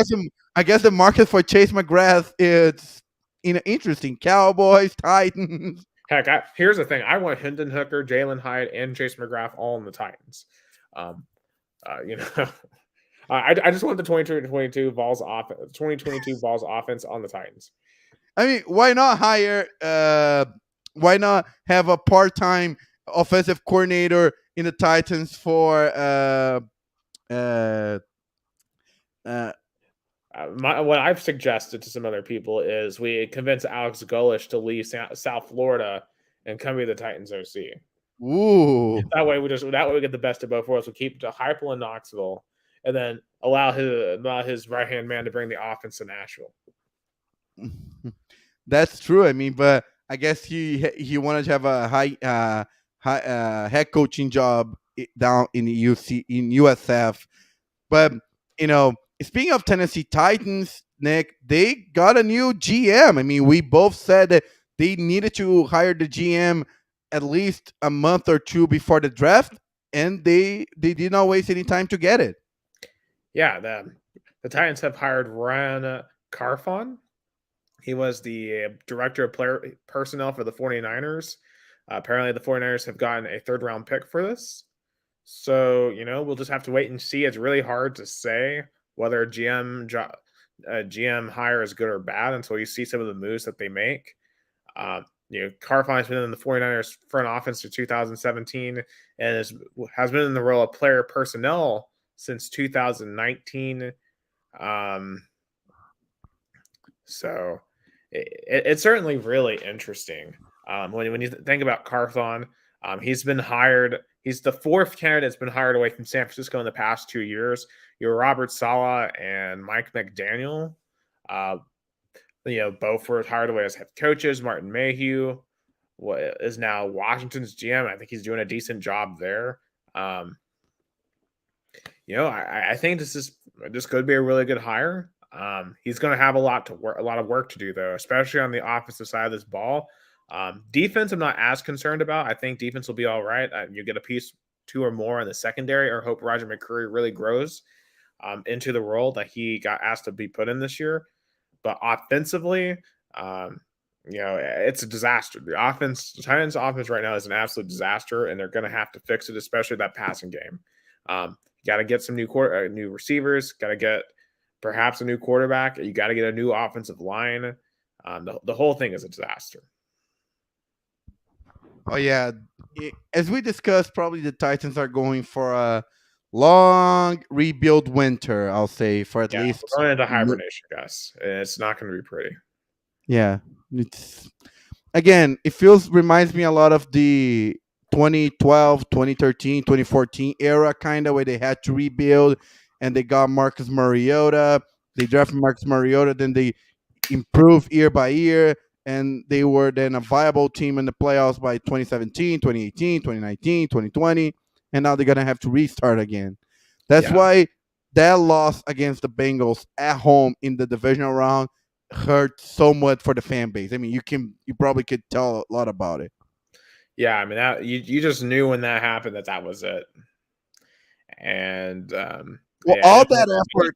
I guess the market for Chase McGrath is interesting. Cowboys, Titans. Heck, here's the thing: I want Hendon Hooker, Jalen Hyatt, and Chase McGrath all in the Titans. I just want the 2022 Vols offense, 2022 Vols offense on the Titans. I mean, why not hire? Why not have a part-time offensive coordinator in the Titans for? What I've suggested to some other people is we convince Alex Golish to leave South Florida and come be the Titans OC. Ooh. That way we get the best of both worlds. We keep Heupel in Knoxville, and then allow his right hand man to bring the offense to Nashville. That's true. I mean, but I guess he wanted to have a high head coaching job down in the USF. But speaking of Tennessee Titans, Nick, they got a new GM. I mean, we both said that they needed to hire the GM at least a month or two before the draft, and they did not waste any time to get it. Yeah, the Titans have hired Ryan Carfon. He was the director of player personnel for the 49ers. Apparently, the 49ers have gotten a third-round pick for this. So, we'll just have to wait and see. It's really hard to say whether a GM hire is good or bad until you see some of the moves that they make. Carfon's been in the 49ers front office since 2017 and has been in the role of player personnel since 2019. Um, so it's certainly really interesting. When you think about Carthon, he's been hired. He's the fourth candidate that's been hired away from San Francisco in the past 2 years. You're Robert Saleh and Mike McDaniel. Uh, both were hired away as head coaches. Martin Mayhew is now Washington's GM. I think he's doing a decent job there. I think this could be a really good hire. He's going to have a lot of work to do though, especially on the offensive side of this ball. Defense, I'm not as concerned about. I think defense will be all right. You get a piece, two or more in the secondary, or hope Roger McCreary really grows into the role that he got asked to be put in this year. But offensively, it's a disaster. The Titans' offense right now is an absolute disaster, and they're going to have to fix it, especially that passing game. Got to get some new receivers. Got to get perhaps a new quarterback. You got to get a new offensive line. The whole thing is a disaster. Oh yeah, as we discussed, probably the Titans are going for a long rebuild winter. I'll say for at least we're going into hibernation, guys. It's not going to be pretty. Yeah, it's again. Reminds me a lot of the 2012, 2013, 2014 era, kind of where they had to rebuild, and they got Marcus Mariota. They drafted Marcus Mariota, then they improved year by year, and they were then a viable team in the playoffs by 2017, 2018, 2019, 2020, and now they're gonna have to restart again. That's why that loss against the Bengals at home in the divisional round hurt so much for the fan base. I mean, you probably could tell a lot about it. Yeah, I mean that you just knew when that happened that was it. And all that effort,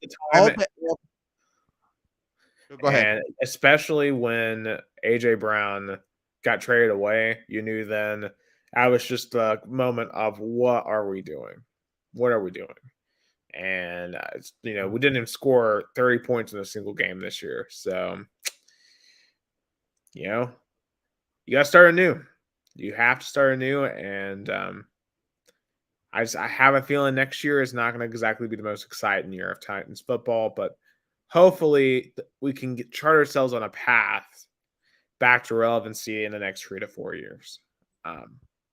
go ahead. And especially when AJ Brown got traded away, you knew then that was just a moment of what are we doing? What are we doing? And we didn't even score 30 points in a single game this year. So you got to start anew. You have to start anew, and I have a feeling next year is not going to exactly be the most exciting year of Titans football, but hopefully we can chart ourselves on a path back to relevancy in the next 3 to 4 years.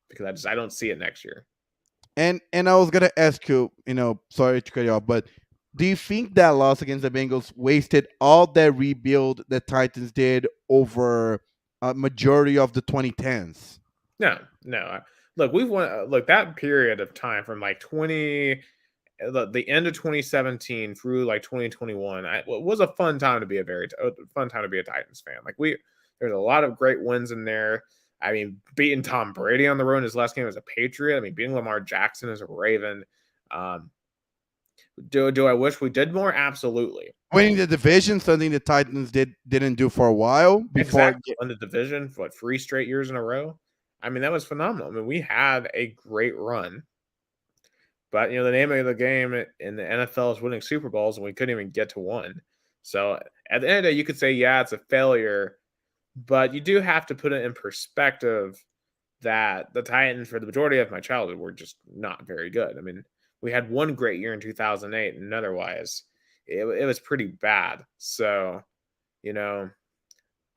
Because I don't see it next year. And I was gonna ask you, sorry to cut you off, but do you think that loss against the Bengals wasted all that rebuild that Titans did over a majority of the 2010s? No. Look, we've won. Look, that period of time from like the end of 2017 through like 2021, it was a fun time to be a Titans fan. Like there's a lot of great wins in there. I mean, beating Tom Brady on the road in his last game as a Patriot. I mean, beating Lamar Jackson as a Raven. Do I wish we did more? Absolutely. Winning the division, something the Titans didn't do for a while before won the division for 3 straight years in a row. I mean, that was phenomenal. I mean, we had a great run. But the name of the game in the NFL is winning Super Bowls, and we couldn't even get to one. So at the end of the day, you could say, yeah, it's a failure. But you do have to put it in perspective that the Titans, for the majority of my childhood, were just not very good. I mean, we had one great year in 2008, and otherwise, it was pretty bad. So,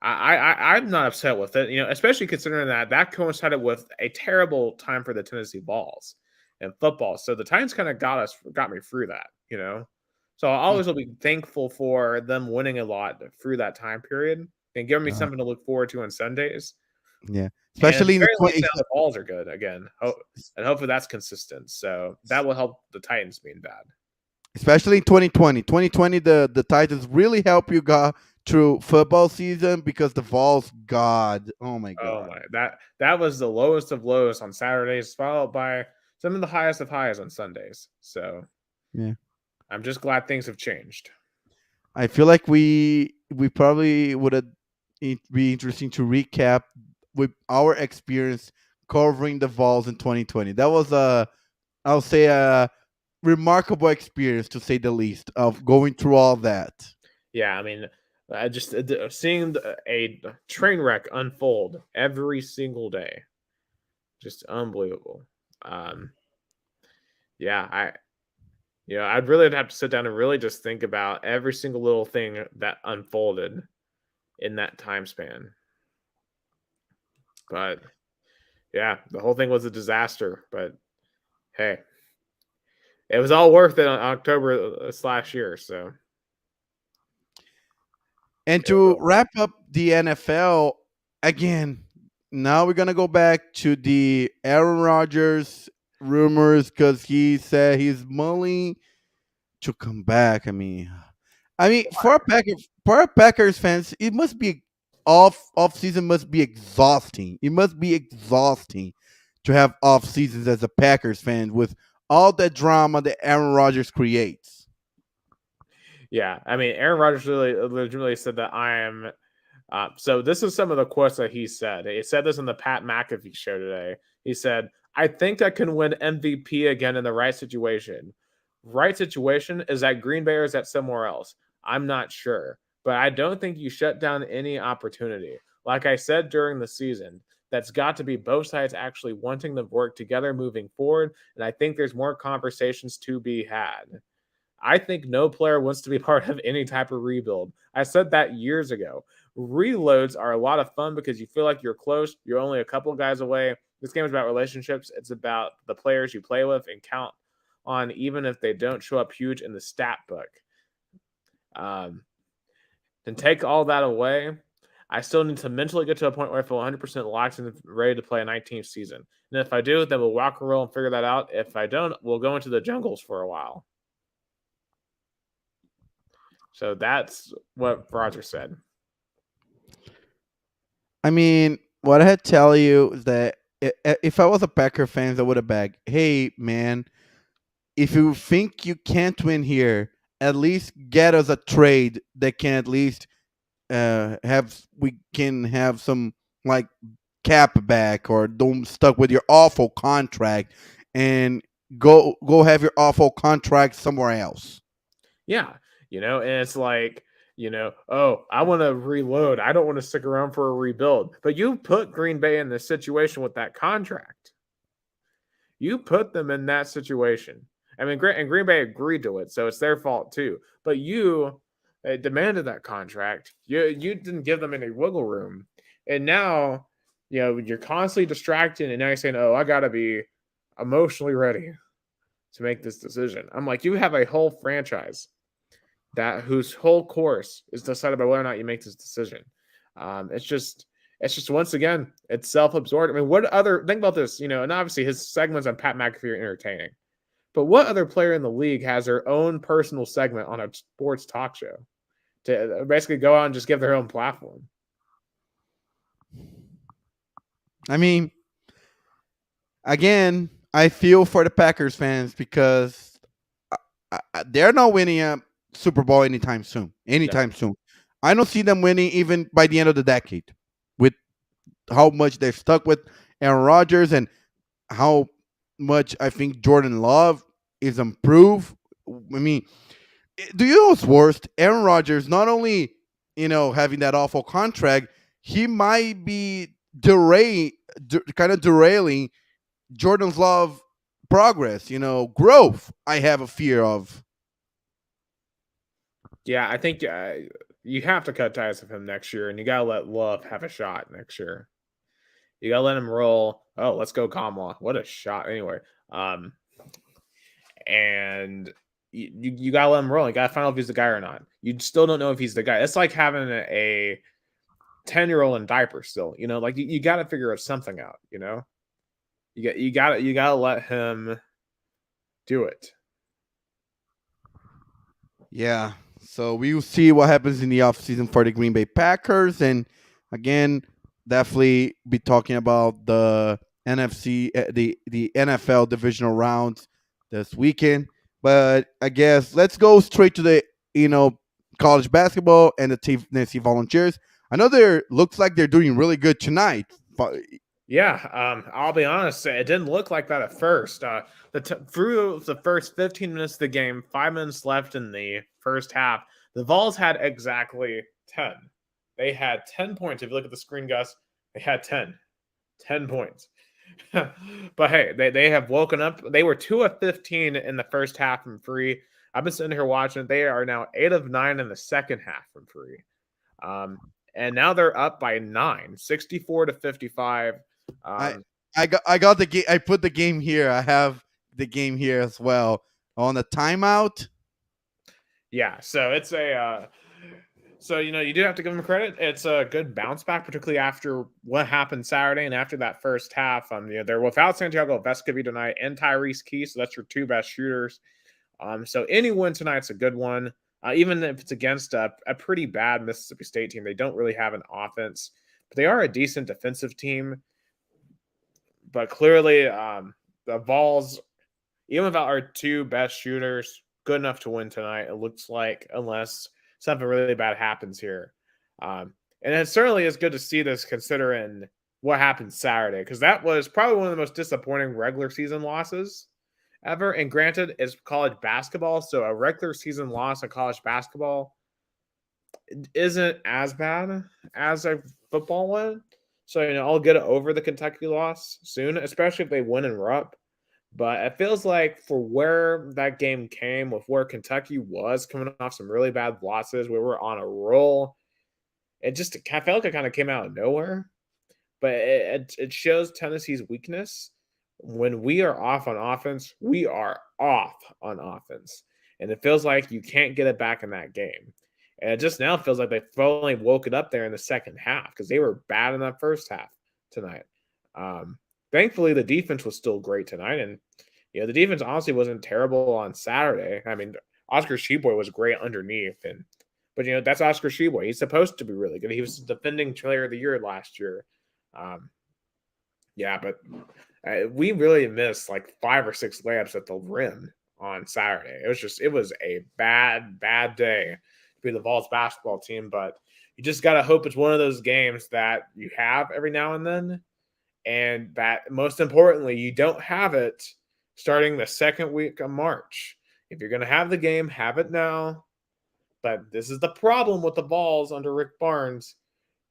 I'm not upset with it. Especially considering that coincided with a terrible time for the Tennessee Vols in football. So the Titans kind of got me through that. So I always will be thankful for them winning a lot through that time period. And giving me something to look forward to on Sundays. Yeah, especially in the balls are good again, and hopefully that's consistent. So that will help the Titans being bad. Especially in 2020. 2020, the Titans really help you go through football season because the Vols, oh my God, that was the lowest of lows on Saturdays, followed by some of the highest of highs on Sundays. So yeah, I'm just glad things have changed. I feel like we probably would have. It'd be interesting to recap with our experience covering the Vols in 2020. That was I'll say a remarkable experience to say the least of going through all that. Yeah, I mean, Just seeing a train wreck unfold every single day, just unbelievable. Um, yeah, I'd really have to sit down and really just think about every single little thing that unfolded in that time span. But yeah, the whole thing was a disaster. But hey, it was all worth it on October slash year. So And it was to all worth wrap up the NFL, again, now we're gonna go back to the Aaron Rodgers rumors because he said he's mulling to come back. I mean, for a Packers fans, it must be off season must be exhausting. It must be exhausting to have off seasons as a Packers fan with all that drama that Aaron Rodgers creates. Yeah, I mean, Aaron Rodgers really legitimately said that I am. So this is some of the quotes that he said. He said this in the Pat McAfee show today. He said, "I think I can win MVP again in the right situation. Right situation is at Green Bay or is that somewhere else? I'm not sure, but I don't think you shut down any opportunity. Like I said during the season, that's got to be both sides actually wanting to work together moving forward, and I think there's more conversations to be had." I think no player wants to be part of any type of rebuild. I said that years ago. Reloads are a lot of fun because you feel like you're close. You're only a couple guys away. This game is about relationships. It's about the players you play with and count on, even if they don't show up huge in the stat book. Um, and take all that away, I still need to mentally get to a point where I feel 100% locked and ready to play a 19th season. And if I do, then we'll walk a roll and figure that out. If I don't, we'll go into the jungles for a while. So that's what Roger said. I mean, what I had to tell you is that if I was a Packer fan, I would have begged, "Hey, man, if you think you can't win here, at least get us a trade that can at least have we can have some like cap back or don't stuck with your awful contract and go have your awful contract somewhere else." Yeah. And it's like, oh, I want to reload. I don't want to stick around for a rebuild. But you put Green Bay in this situation with that contract. You put them in that situation. I mean, and Green Bay agreed to it, so it's their fault too. But you demanded that contract. You didn't give them any wiggle room, and now you're constantly distracted, and now you're saying, "Oh, I got to be emotionally ready to make this decision." I'm like, you have a whole franchise that whose whole course is decided by whether or not you make this decision. It's just once again, it's self-absorbed. I mean, what other think about this? And obviously his segments on Pat McAfee are entertaining, but what other player in the league has their own personal segment on a sports talk show to basically go out and just give their own platform? I mean, again, I feel for the Packers fans because they're not winning a Super Bowl anytime soon. Anytime soon. I don't see them winning even by the end of the decade with how much they're stuck with Aaron Rodgers and how much I think Jordan Love is improved. I mean, do you know what's worst? Aaron Rodgers not only having that awful contract, he might be kind of derailing Jordan's Love progress. Growth. I have a fear of. Yeah, I think you have to cut ties with him next year, and you gotta let Love have a shot next year. You gotta let him roll. Oh, let's go, Kamala. What a shot. Anyway, and you gotta let him roll. You gotta find out if he's the guy or not. You still don't know if he's the guy. It's like having a 10-year-old in diapers still. Like you gotta figure something out. You gotta let him do it. Yeah. So we will see what happens in the offseason for the Green Bay Packers. And again, definitely be talking about the NFC, the NFL divisional rounds this weekend. But I guess let's go straight to the college basketball and the Tennessee Volunteers. I know looks like they're doing really good tonight. Yeah, I'll be honest. It didn't look like that at first. Through the first 15 minutes of the game, 5 minutes left in the first half, the Vols had exactly 10. They had 10 points. If you look at the screen, Gus, they had 10. 10 points. But hey, they have woken up. They were 2 of 15 in the first half from free. I've been sitting here watching. They are now 8 of 9 in the second half from free. And now they're up by 9, 64-55. I got the game. I put the game here. I have the game here as well on the timeout. Yeah, so it's a so you do have to give them credit. It's a good bounce back, particularly after what happened Saturday and after that first half. They're without Santiago Vescovi tonight and Tyrese Key, so that's your 2 best shooters. So any win tonight's a good one. Even if it's against a pretty bad Mississippi State team, they don't really have an offense, but they are a decent defensive team. But clearly, the Vols, even without our 2 best shooters, good enough to win tonight, it looks like, unless something really bad happens here. And it certainly is good to see this considering what happened Saturday, because that was probably one of the most disappointing regular season losses ever. And granted, it's college basketball, so a regular season loss in college basketball isn't as bad as a football one. So, I'll get over the Kentucky loss soon, especially if they win and we're up. But it feels like for where that game came, with where Kentucky was coming off some really bad losses, we were on a roll. I felt like it kind of came out of nowhere. But it shows Tennessee's weakness. When we are off on offense, we are off on offense. And it feels like you can't get it back in that game. And it just now feels like they finally woke it up there in the second half, because they were bad in that first half tonight. Thankfully, the defense was still great tonight. And, the defense honestly wasn't terrible on Saturday. I mean, Oscar Sheboy was great underneath. But that's Oscar Sheboy. He's supposed to be really good. He was the defending player of the year last year. But we really missed like 5 or 6 layups at the rim on Saturday. It was a bad day to be the Vols basketball team, but you just got to hope it's one of those games that you have every now and then, and that most importantly, you don't have it starting the second week of March. If you're going to have the game, have it now. But this is the problem with the Vols under Rick Barnes.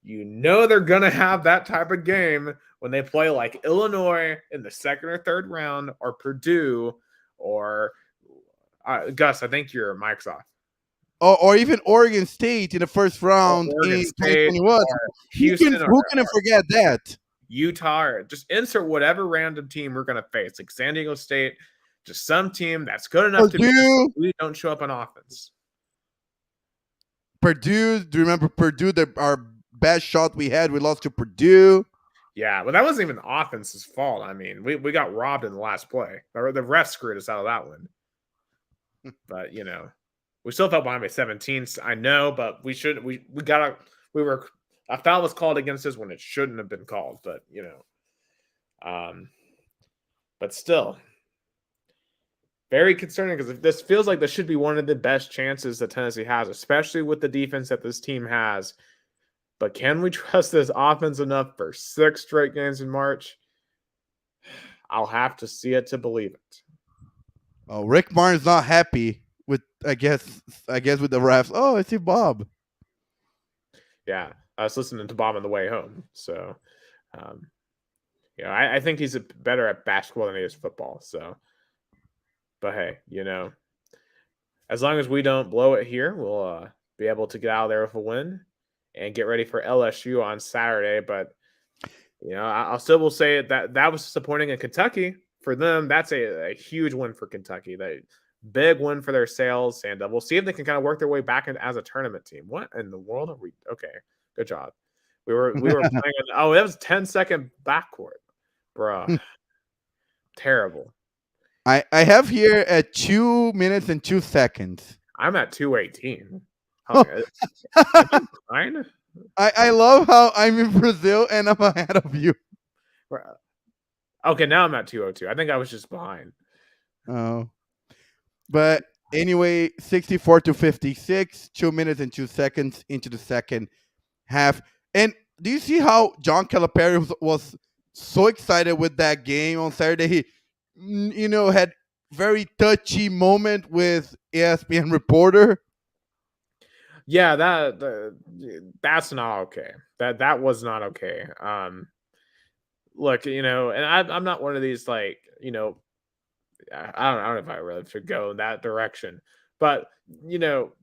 They're going to have that type of game when they play like Illinois in the second or third round, or Purdue, or Gus, I think your mic's off. Or even Oregon State in the first round in 2021. Who can forget that? Utah, or just insert whatever random team we're going to face, like San Diego State, just some team that's good enough to we don't show up on offense. Purdue, do you remember Purdue? Our best shot we had, we lost to Purdue. Yeah, but that wasn't even the offense's fault. I mean, we got robbed in the last play. The ref screwed us out of that one. But, we still fell behind by 17. I know, but a foul was called against us when it shouldn't have been called. But, but still, very concerning, because this feels like this should be one of the best chances that Tennessee has, especially with the defense that this team has. But can we trust this offense enough for 6 straight games in March? I'll have to see it to believe it. Oh, Rick Barnes not happy with, I guess with the refs. Oh, I see Bob. Yeah, I was listening to Bob on the way home. So, I think he's better at basketball than he is football. So, but hey, as long as we don't blow it here, we'll be able to get out of there with a win and get ready for LSU on Saturday. But, I still will say that was disappointing in Kentucky. For them, that's a huge win for Kentucky. That big win for their sales. And we'll see if they can kind of work their way back in as a tournament team. What in the world are we? Okay, good job. We were playing. That was 10-second backcourt, bro. Terrible. I have here at 2 minutes and 2 seconds. I'm at 2:18. Fine. I love how I'm in Brazil and I'm ahead of you. Okay, now I'm at 2:02. I think I was just behind. Oh. But anyway, 64-56, 2 minutes and 2 seconds into the second half. And do you see how John Calipari was so excited with that game on Saturday? He, had very touchy moment with ESPN reporter. Yeah, that's not okay. That was not okay. Look, and I'm not one of these like, I don't know if I really should go in that direction, but you know,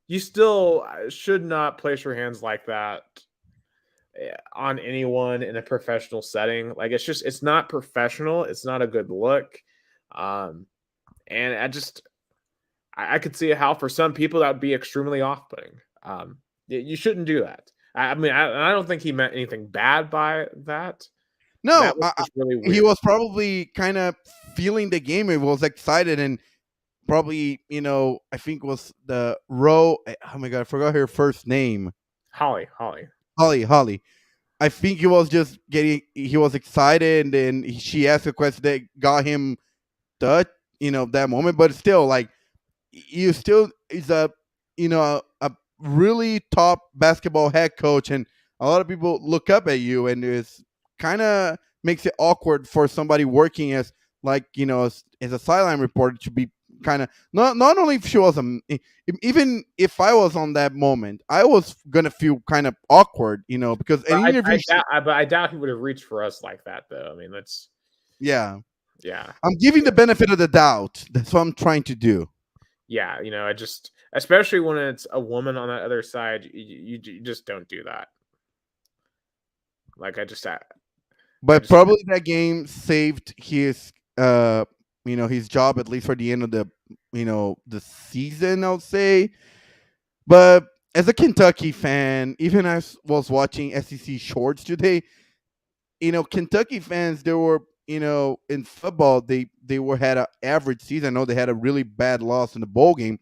you still should not place your hands like that on anyone in a professional setting. Like it's not professional. It's not a good look. Um, and I could see how for some people that would be extremely off-putting. You shouldn't do that. I mean, I don't think he meant anything bad by that. No, That was just really he weird. was probably kind of feeling the game. He was excited and probably, I think was the row. Oh my god, I forgot her first name. Holly. Holly. I think he was just getting. He was excited, and then she asked a question that got him touched. That moment, but still, like you still is a really top basketball head coach, and a lot of people look up at you, and it's kind of makes it awkward for somebody working as like as a sideline reporter to be kind of not only if she was even if I was on that moment, I was gonna feel kind of awkward, because an But interview. I doubt he would have reached for us like that, though. I mean, that's Yeah, yeah, I'm giving the benefit of the doubt. That's what I'm trying to do. yeah. I just, especially when it's a woman on the other side, you just don't do that. Like I But just probably that game saved his job at least for the end of the season, I'll say. But as a Kentucky fan, even as was watching SEC shorts today, Kentucky fans, they were, in football, they were had an average season. I know they had a really bad loss in the bowl game.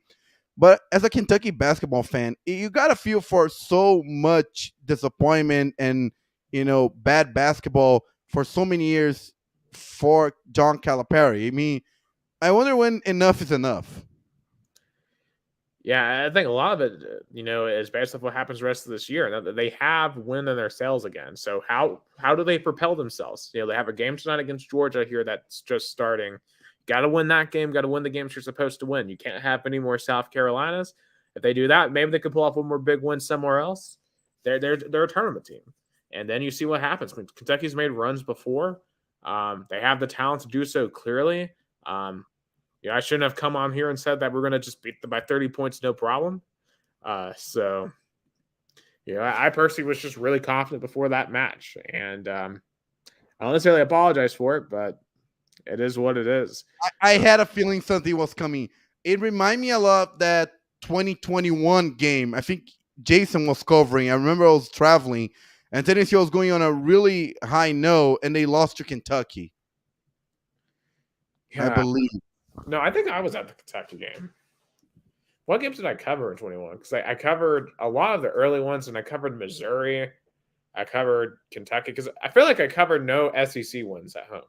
But as a Kentucky basketball fan, you got to feel for so much disappointment and bad basketball for so many years for John Calipari. I mean, I wonder when enough is enough. Yeah, I think a lot of it, is based off what happens the rest of this year. Now, they have wind in their sails again. So how do they propel themselves? They have a game tonight against Georgia here that's just starting. Got to win that game. Got to win the games you're supposed to win. You can't have any more South Carolinas. If they do that, maybe they could pull off one more big win somewhere else. They're a tournament team, and then you see what happens. Kentucky's made runs before. They have the talent to do so clearly. I shouldn't have come on here and said that we're going to just beat them by 30 points, no problem. So, I personally was just really confident before that match. And I don't necessarily apologize for it, but it is what it is. I had a feeling something was coming. It reminded me a lot of that 2021 game. I think Jason was covering. I remember I was traveling, and Tennessee was going on a really high note, and they lost to Kentucky. I Yeah. believe. No, I think I was at the Kentucky game. What games did I cover in 21? Because I covered a lot of the early ones, and I covered Missouri. I covered Kentucky because I feel like I covered no SEC wins at home.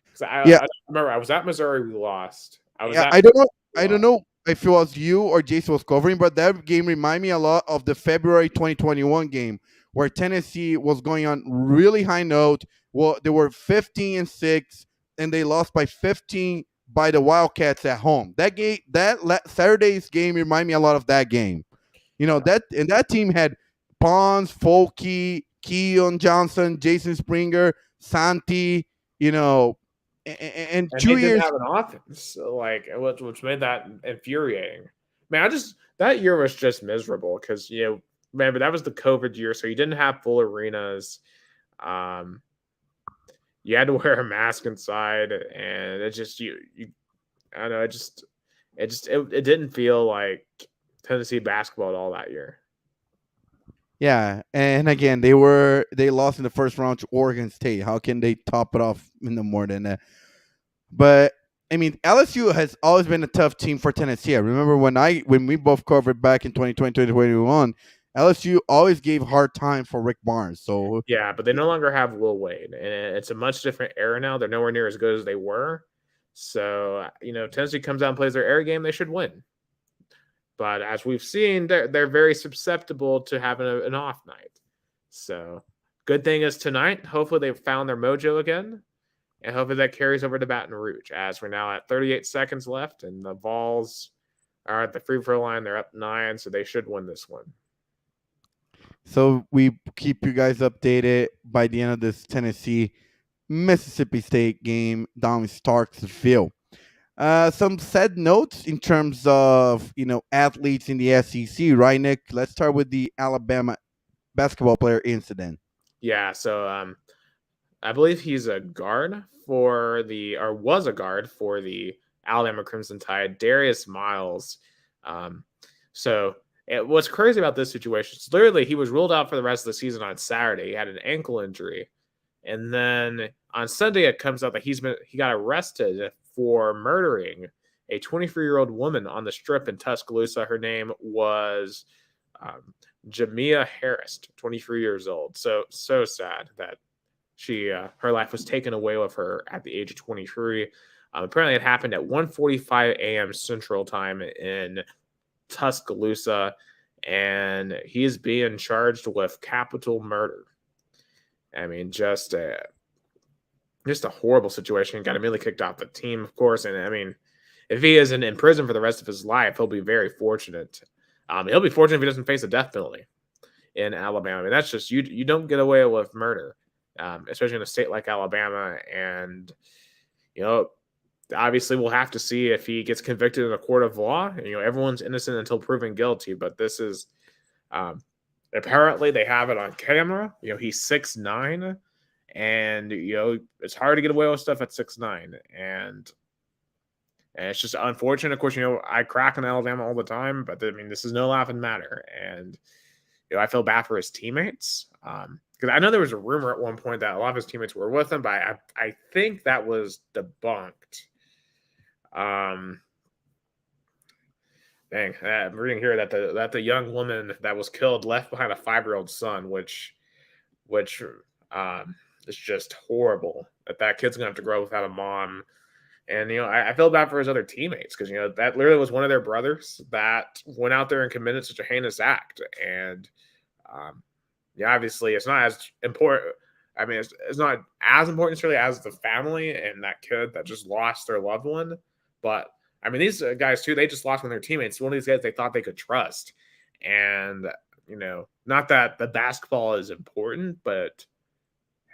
Because Yeah, I remember I was at Missouri, we lost. I was yeah. at I don't know. I don't lost. know if it was you or Jason was covering, but that game reminded me a lot of the February 2021 game where Tennessee was going on really high note. Well, they were 15-6, and they lost by 15 by the Wildcats at home. That game, Saturday's game, reminded me a lot of that game. That team had Pons, Folky, Keon Johnson, Jason Springer, Santi. And And they 2 years. didn't have an offense, so, like, which made that infuriating. Man, that year was just miserable because remember that was the COVID year, so you didn't have full arenas. Um, you had to wear a mask inside, and it just I don't know, it didn't feel like Tennessee basketball at all that year. Yeah, and again, they lost in the first round to Oregon State. How can they top it off in the more than that? But I mean, LSU has always been a tough team for Tennessee. I remember when we both covered back in 2020, 2021, LSU always gave hard time for Rick Barnes. So Yeah, but they no longer have Will Wade, and it's a much different era now. They're nowhere near as good as they were. So Tennessee comes out and plays their air game, they should win. But as we've seen, they're very susceptible to having an off night. So good thing is tonight, hopefully they've found their mojo again. And hopefully that carries over to Baton Rouge as we're now at 38 seconds left and the Vols are at the free throw line. They're up 9, so they should win this one. So we keep you guys updated by the end of this Tennessee Mississippi State game down in Starksville. Some sad notes in terms of athletes in the SEC, right, Nick? Let's start with the Alabama basketball player incident. Yeah, so I believe he's a guard was a guard for the Alabama Crimson Tide, Darius Miles. Um, what's crazy about this situation is literally he was ruled out for the rest of the season on Saturday. He had an ankle injury, and then on Sunday it comes out that he got arrested for murdering a 23-year-old woman on the Strip in Tuscaloosa. Her name was um, Jamia Harris, 23 years old. So sad that her life was taken away with her at the age of 23. Apparently, it happened at 1:45 a.m. Central Time in Tuscaloosa, and he is being charged with capital murder. I mean, just a horrible situation. Got immediately kicked off the team, of course. And I mean, if he isn't in prison for the rest of his life, he'll be very fortunate. He'll be fortunate if he doesn't face a death penalty in Alabama. I mean, that's just you don't get away with murder, especially in a state like Alabama. And obviously, we'll have to see if he gets convicted in a court of law. Everyone's innocent until proven guilty, but this is apparently they have it on camera. He's 6'9", and it's hard to get away with stuff at 6'9", and it's just unfortunate. Of course, I crack on Alabama all the time, but I mean, this is no laughing matter. And I feel bad for his teammates because I know there was a rumor at one point that a lot of his teammates were with him, but I think that was debunked. I'm reading here that the young woman that was killed left behind a 5-year-old son, which is just horrible. That kid's gonna have to grow up without a mom. And I feel bad for his other teammates because that literally was one of their brothers that went out there and committed such a heinous act. And obviously it's not as important. I mean, it's not as important necessarily as the family and that kid that just lost their loved one. But I mean, these guys too, they just lost one of their teammates. One of these guys they thought they could trust. And not that the basketball is important, but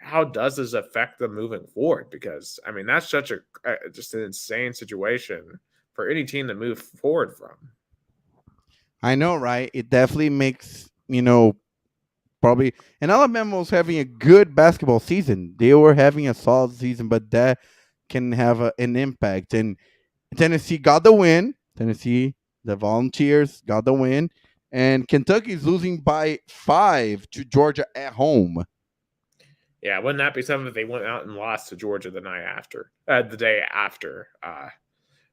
how does this affect them moving forward? Because I mean, that's such just an insane situation for any team to move forward from. I know, right? It definitely makes probably, and Alabama was having a good basketball season. They were having a solid season, but that can have an impact. And Tennessee got the win. Tennessee, the Volunteers, got the win, and Kentucky's losing by 5 to Georgia at home. Yeah, wouldn't that be something if they went out and lost to Georgia the day after,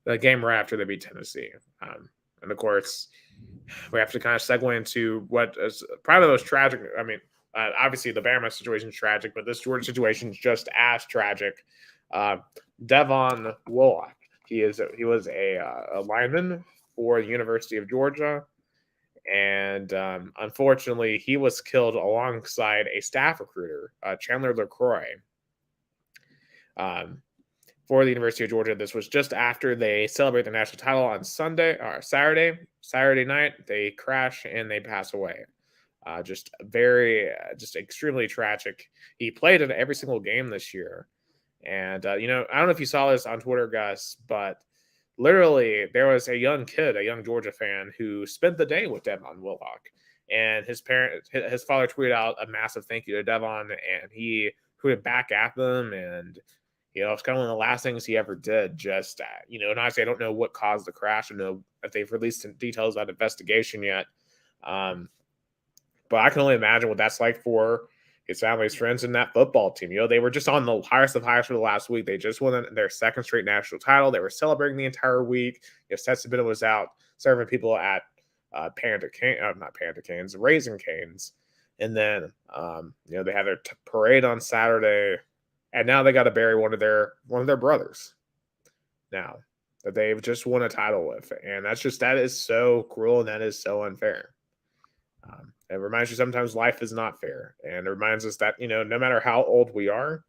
the game right after they beat Tennessee? And of course, we have to kind of segue into what is probably the most tragic. I mean, obviously the Bama situation is tragic, but this Georgia situation is just as tragic. Devon Willock, he was a lineman for the University of Georgia. And unfortunately, he was killed alongside a staff recruiter, Chandler LaCroix, for the University of Georgia. This was just after they celebrate the national title on Saturday night. They crash and they pass away. Just extremely tragic. He played in every single game this year. And, I don't know if you saw this on Twitter, Gus, but literally, there was a young Georgia fan, who spent the day with Devon Willock, and his father tweeted out a massive thank you to Devon, and he tweeted back at them, and it's kind of one of the last things he ever did. Just and honestly, I don't know what caused the crash. I don't know if they've released details of that investigation yet, but I can only imagine what that's like for his family's friends in that football team. They were just on the highest of highs for the last week. They just won their second straight national title. They were celebrating the entire week. Stetson Bennett was out serving people at Raising Canes. And then, they had their parade on Saturday, and now they got to bury one of their brothers now that they've just won a title with. And that is so cruel, and that is so unfair. It reminds you sometimes life is not fair. And it reminds us that, no matter how old we are,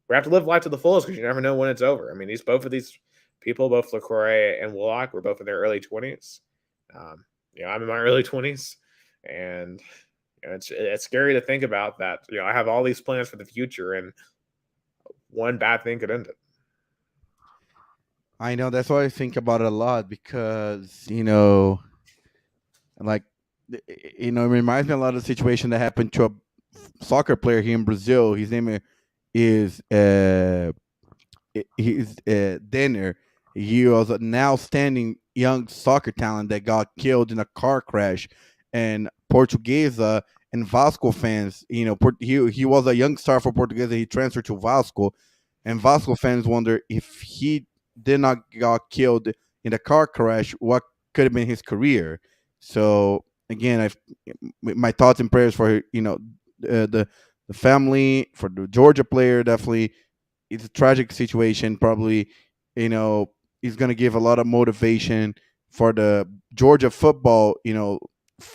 we have to live life to the fullest because you never know when it's over. I mean, both of these people, both LaCroix and Willock, were both in their early 20s. Um, I'm in my early 20s, and it's scary to think about that. I have all these plans for the future, and one bad thing could end it. I know that's why I think about it a lot because like it reminds me a lot of the situation that happened to a soccer player here in Brazil. His name is he's Denner. He was a now standing young soccer talent that got killed in a car crash, and Portuguesa and Vasco fans, he was a young star for Portuguesa. He transferred to Vasco, and Vasco fans wonder if he did not got killed in the car crash, what could have been his career. So again, my thoughts and prayers for the family, for the Georgia player, definitely it's a tragic situation. Probably, you know, is going to give a lot of motivation for the Georgia football,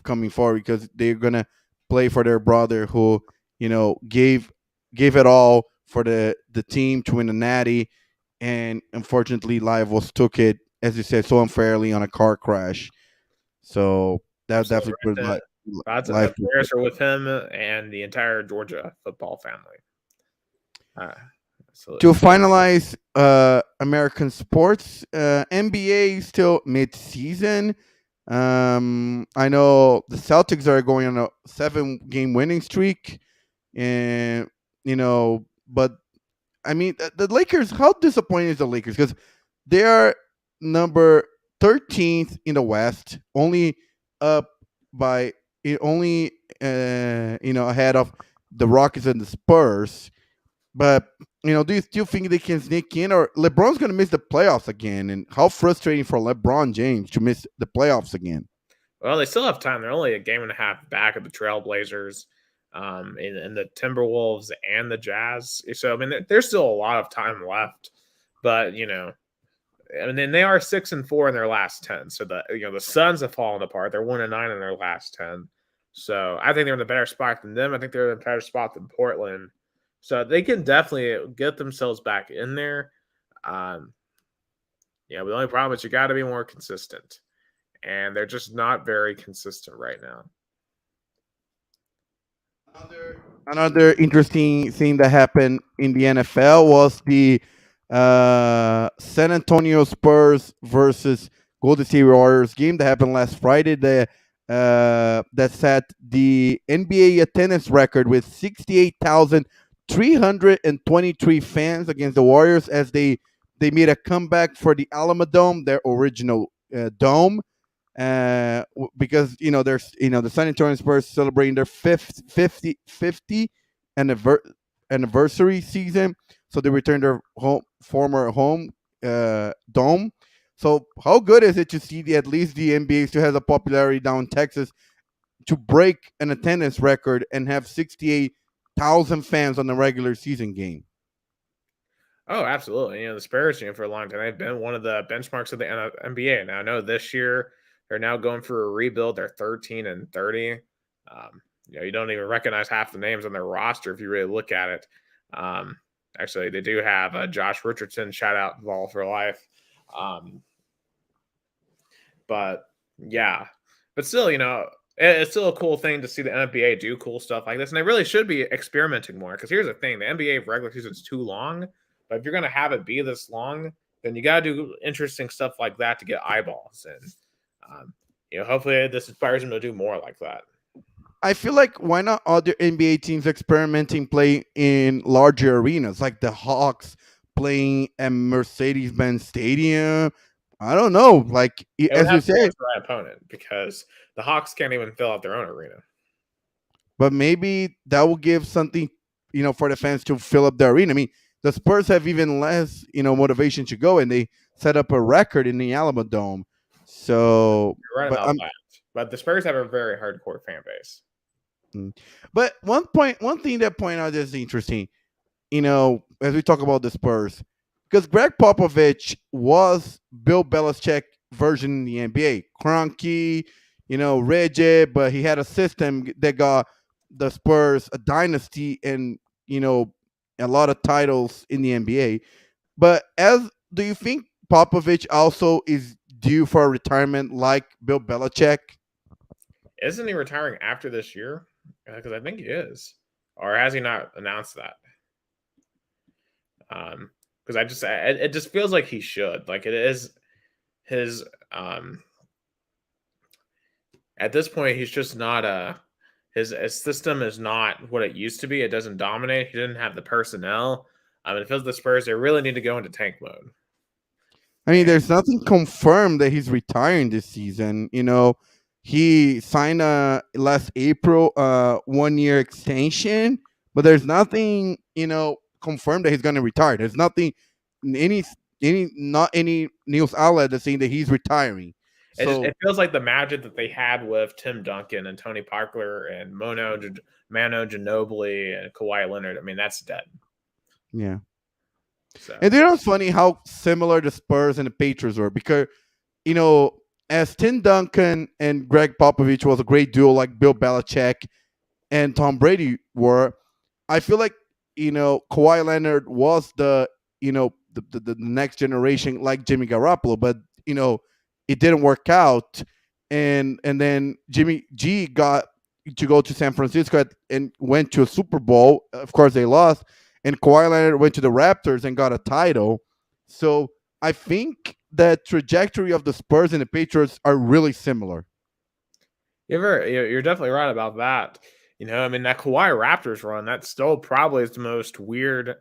coming forward because they're going to play for their brother who, gave it all for the team to win the natty, and unfortunately, live was took it as you said so unfairly on a car crash. So that Absolutely definitely put right. Thoughts life. prayers are with him and the entire Georgia football family. Uh, To absolutely. finalize American sports, NBA is still mid-season. I know the Celtics are going on a 7-game winning streak, and but I mean the Lakers. How disappointing is the Lakers? Because they are number 13th in the West, only up by only ahead of the Rockets and the Spurs. But do you still think they can sneak in, or LeBron's going to miss the playoffs again? And how frustrating for LeBron James to miss the playoffs again. Well, they still have time. They're only a game and a half back of the Trailblazers, and the Timberwolves and the Jazz. So I mean, there's still a lot of time left. But and then they are 6-4 in their last 10. So the Suns have fallen apart. They're 1-9 in their last 10. So I think they're in a better spot than them. I think they're in a better spot than Portland. So they can definitely get themselves back in there. Um, but the only problem is you got to be more consistent, and they're just not very consistent right now. Another interesting thing that happened in the NFL was the San Antonio Spurs versus Golden State Warriors game that happened last Friday. That set the NBA attendance record with 68,323 fans against the Warriors as they made a comeback for the Alamo Dome, their original dome. Because there's the San Antonio Spurs celebrating their 50 anniversary season, so they returned their former home dome. So how good is it to see at least the NBA still has a popularity down in Texas to break an attendance record and have 68,000 fans on the regular season game? Oh, absolutely. The Spurs, for a long time, they've been one of the benchmarks of the NBA. Now, I know this year they're now going for a rebuild. They're 13-30. You don't even recognize half the names on their roster if you really look at it. Actually, they do have Josh Richardson, shout out Vol for life. But yeah, but still, it's still a cool thing to see the NBA do cool stuff like this, and they really should be experimenting more. Because here's the thing: the NBA regular season is too long. But if you're going to have it be this long, then you got to do interesting stuff like that to get eyeballs, and hopefully this inspires them to do more like that. I feel like why not other NBA teams experimenting playing in larger arenas, like the Hawks playing at Mercedes-Benz Stadium. I don't know, like It would as you have to be say, the right opponent because the Hawks can't even fill out their own arena. but maybe that will give something, for the fans to fill up the arena. I mean, the Spurs have even less, motivation to go, and they set up a record in the Alamo Dome. So, You're right but about that. But the Spurs have a very hardcore fan base. but one thing that point out is interesting. As we talk about the Spurs, because Greg Popovich was Bill Belichick version in the NBA, cranky, rigid, but he had a system that got the Spurs a dynasty and a lot of titles in the NBA. But as do you think Popovich also is due for a retirement like Bill Belichick? Isn't he retiring after this year? Because I think he is, or has he not announced that? Because it just feels like he should. Like it is his. At this point, he's just not a. His system is not what it used to be. It doesn't dominate. He didn't have the personnel. It feels the Spurs they really need to go into tank mode. I mean, there's nothing confirmed that he's retiring this season. He signed last April 1 year extension, but there's nothing confirmed that he's going to retire. There's nothing any not any news outlet that's saying that he's retiring. So It feels like the magic that they had with Tim Duncan and Tony Parker and Mano Ginobili and Kawhi Leonard. I mean, that's dead. yeah. So. And it's funny how similar the Spurs and the Patriots were because, as Tim Duncan and Greg Popovich was a great duo like Bill Belichick and Tom Brady were, I feel like, Kawhi Leonard was the next generation like Jimmy Garoppolo, but, it didn't work out. And then Jimmy G got to go to San Francisco and went to a Super Bowl. Of course, they lost. And Kawhi Leonard went to the Raptors and got a title. So I think the trajectory of the Spurs and the Patriots are really similar. You're definitely right about that. I mean, that Kawhi Raptors run, that still probably is the most weird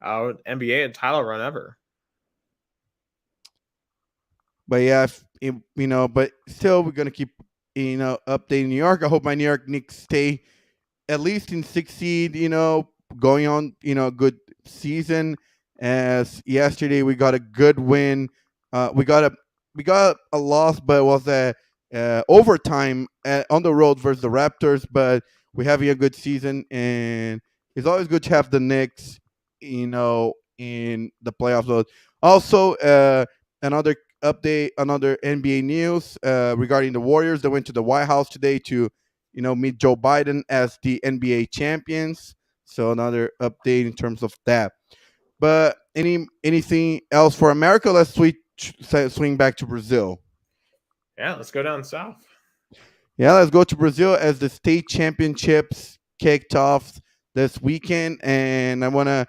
NBA title run ever. But yeah, but still, we're going to keep, updating New York. I hope my New York Knicks stay at least in 6th seed, going on, a good season. As yesterday we got a good win. We got a loss, but it was a overtime on the road versus the Raptors. But we're having a good season, and it's always good to have the Knicks, in the playoffs. So also, another update, another NBA news regarding the Warriors. They went to the White House today to, meet Joe Biden as the NBA champions. So another update in terms of that. But anything else for America? Let's swing back to Brazil. Yeah, let's go down south. Yeah, let's go to Brazil as the state championships kicked off this weekend, and I want to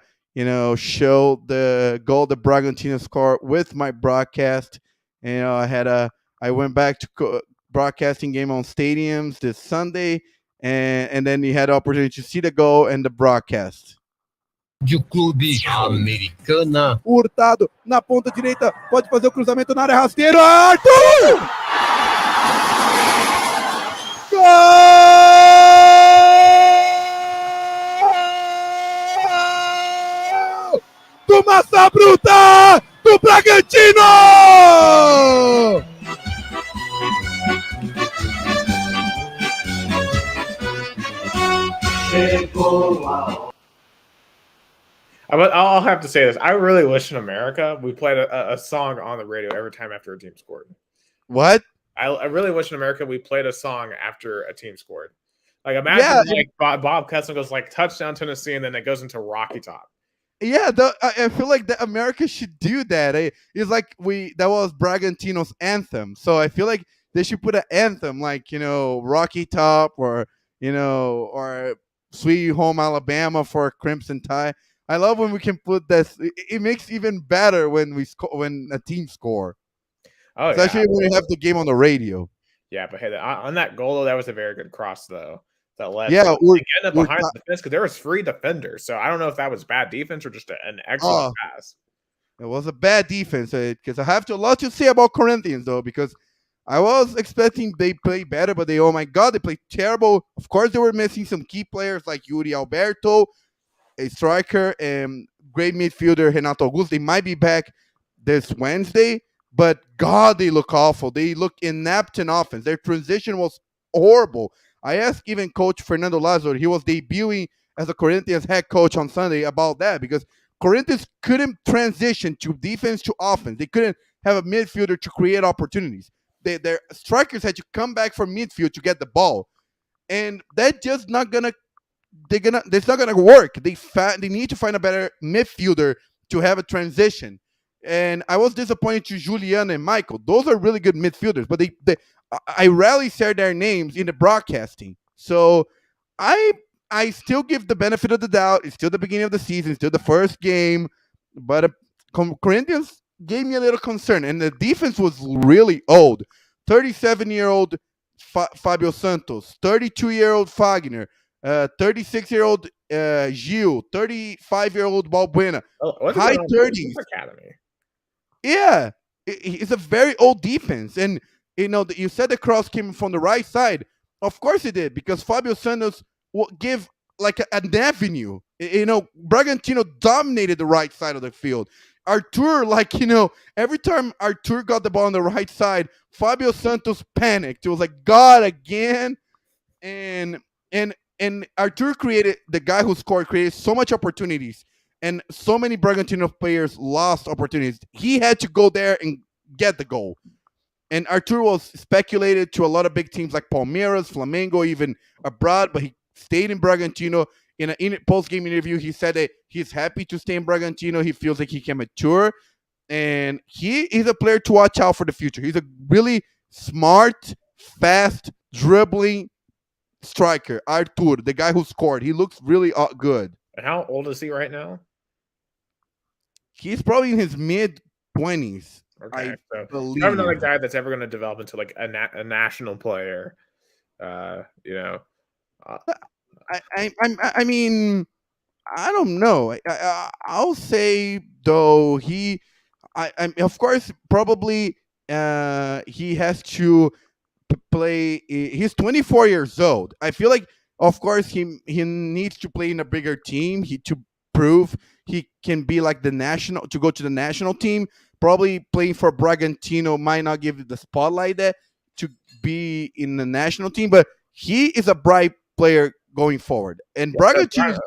show the goal the Bragantino scored with my broadcast. I went back to broadcasting game on stadiums this Sunday, and then you had the opportunity to see the goal and the broadcast. De clube Americana. Hurtado na ponta direita, pode fazer o cruzamento na área rasteira. Arthur! Gol! Do Massa Bruta do Bragantino! I'll have to say this. I really wish in America we played a song on the radio every time after a team scored. What? I really wish in America we played a song after a team scored. Like imagine Bob Cutson goes like touchdown Tennessee, and then it goes into Rocky Top. Yeah, I feel like America should do that. It's like that was Bragantino's anthem, so I feel like they should put an anthem like Rocky Top or or Sweet Home Alabama for Crimson Tide. I love when we can put this. It makes even better when when a team score. Oh, especially when we have the game on the radio. Yeah, but hey, on that goal though, that was a very good cross though. That led to end up behind the defense because there was 3 defenders. So I don't know if that was bad defense or just an excellent pass. It was a bad defense because I have a lot to say about Corinthians though, because I was expecting they play better, but oh my god, they played terrible. Of course, they were missing some key players like Yuri Alberto, a striker, and great midfielder Renato Augusto. They might be back this Wednesday, but God, they look awful. They look inept in offense. Their transition was horrible. I asked even Coach Fernando Lazaro, he was debuting as a Corinthians head coach on Sunday about that because Corinthians couldn't transition to defense to offense. They couldn't have a midfielder to create opportunities. Their strikers had to come back from midfield to get the ball, and that's just not gonna. It's not gonna work. They need to find a better midfielder to have a transition. And I was disappointed to Julian and Michael. Those are really good midfielders, but I rarely say their names in the broadcasting. So I I still give the benefit of the doubt. It's still the beginning of the season, still the first game, but Corinthians gave me a little concern, and the defense was really old. 37-year-old Fabio Santos, 32-year-old Fagner, 36-year-old Gil, 35-year-old Balbuena, What's high going on with the 30s. academy? Yeah, it's a very old defense, and you said the cross came from the right side. Of course it did, because Fabio Santos will give like an avenue. Bragantino dominated the right side of the field. Artur, every time Artur got the ball on the right side, Fabio Santos panicked. It was like, God, again. And Artur created, the guy who scored, created so much opportunities, and so many Bragantino players lost opportunities. He had to go there and get the goal. And Artur was speculated to a lot of big teams like Palmeiras, Flamengo, even abroad, but he stayed in Bragantino. In a post-game interview, he said that he's happy to stay in Bragantino. He feels like he can mature, and he is a player to watch out for the future. He's a really smart, fast, dribbling striker. Artur, the guy who scored, he looks really good. And how old is he right now? He's probably in his mid-20s. Okay, I so believe. I'm another guy that's ever going to develop into like a national player. I mean, I don't know. I'll say though of course probably he has to play. He's 24 years old. I feel like of course he needs to play in a bigger team. To prove he can be like to go to the national team. Probably playing for Bragantino might not give the spotlight there to be in the national team, but he is a bright player going forward. And Bragantino.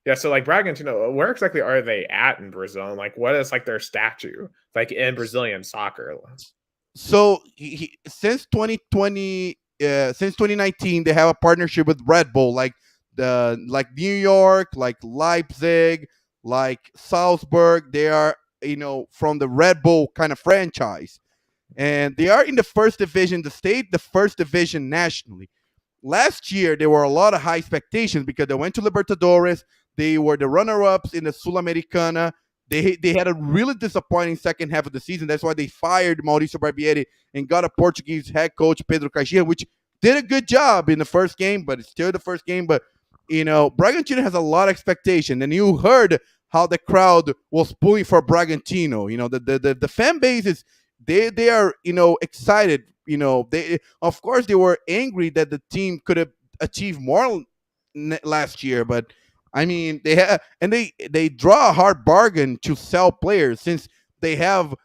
Yeah, so like Bragantino, where exactly are they at in Brazil? And like, what is like their statue like in Brazilian soccer? So since 2020, since 2019, they have a partnership with Red Bull, like New York, like Leipzig, like Salzburg. They are from the Red Bull kind of franchise, and they are in the first division, the first division nationally. Last year, there were a lot of high expectations because they went to Libertadores. They were the runner-ups in the Sul-Americana. They had a really disappointing second half of the season. That's why they fired Mauricio Barbieri and got a Portuguese head coach, Pedro Caixinha, which did a good job in the first game, but it's still the first game. But, Bragantino has a lot of expectation. And you heard how the crowd was pulling for Bragantino. The fan base is, they are, excited. Of course they were angry that the team could have achieved more last year, but I mean they draw a hard bargain to sell players, since they had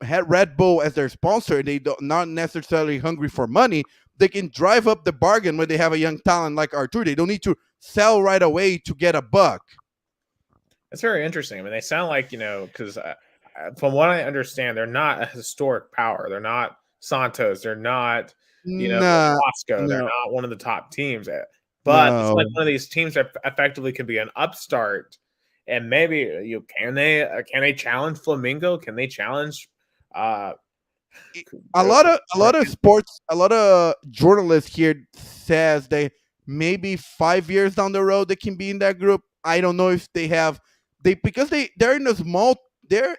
Red Bull as their sponsor. They don't not necessarily hungry for money. They can drive up the bargain when they have a young talent like Artur. They don't need to sell right away to get a buck. That's very interesting. I mean, they sound like because from what I understand, they're not a historic power. They're not Santos. They're not, Moscow. They're not one of the top teams. But it's like one of these teams that effectively can be an upstart, and maybe can they challenge Flamengo? Can they challenge? A lot of journalists here says they maybe 5 years down the road they can be in that group. I don't know if they have because they're in a small town.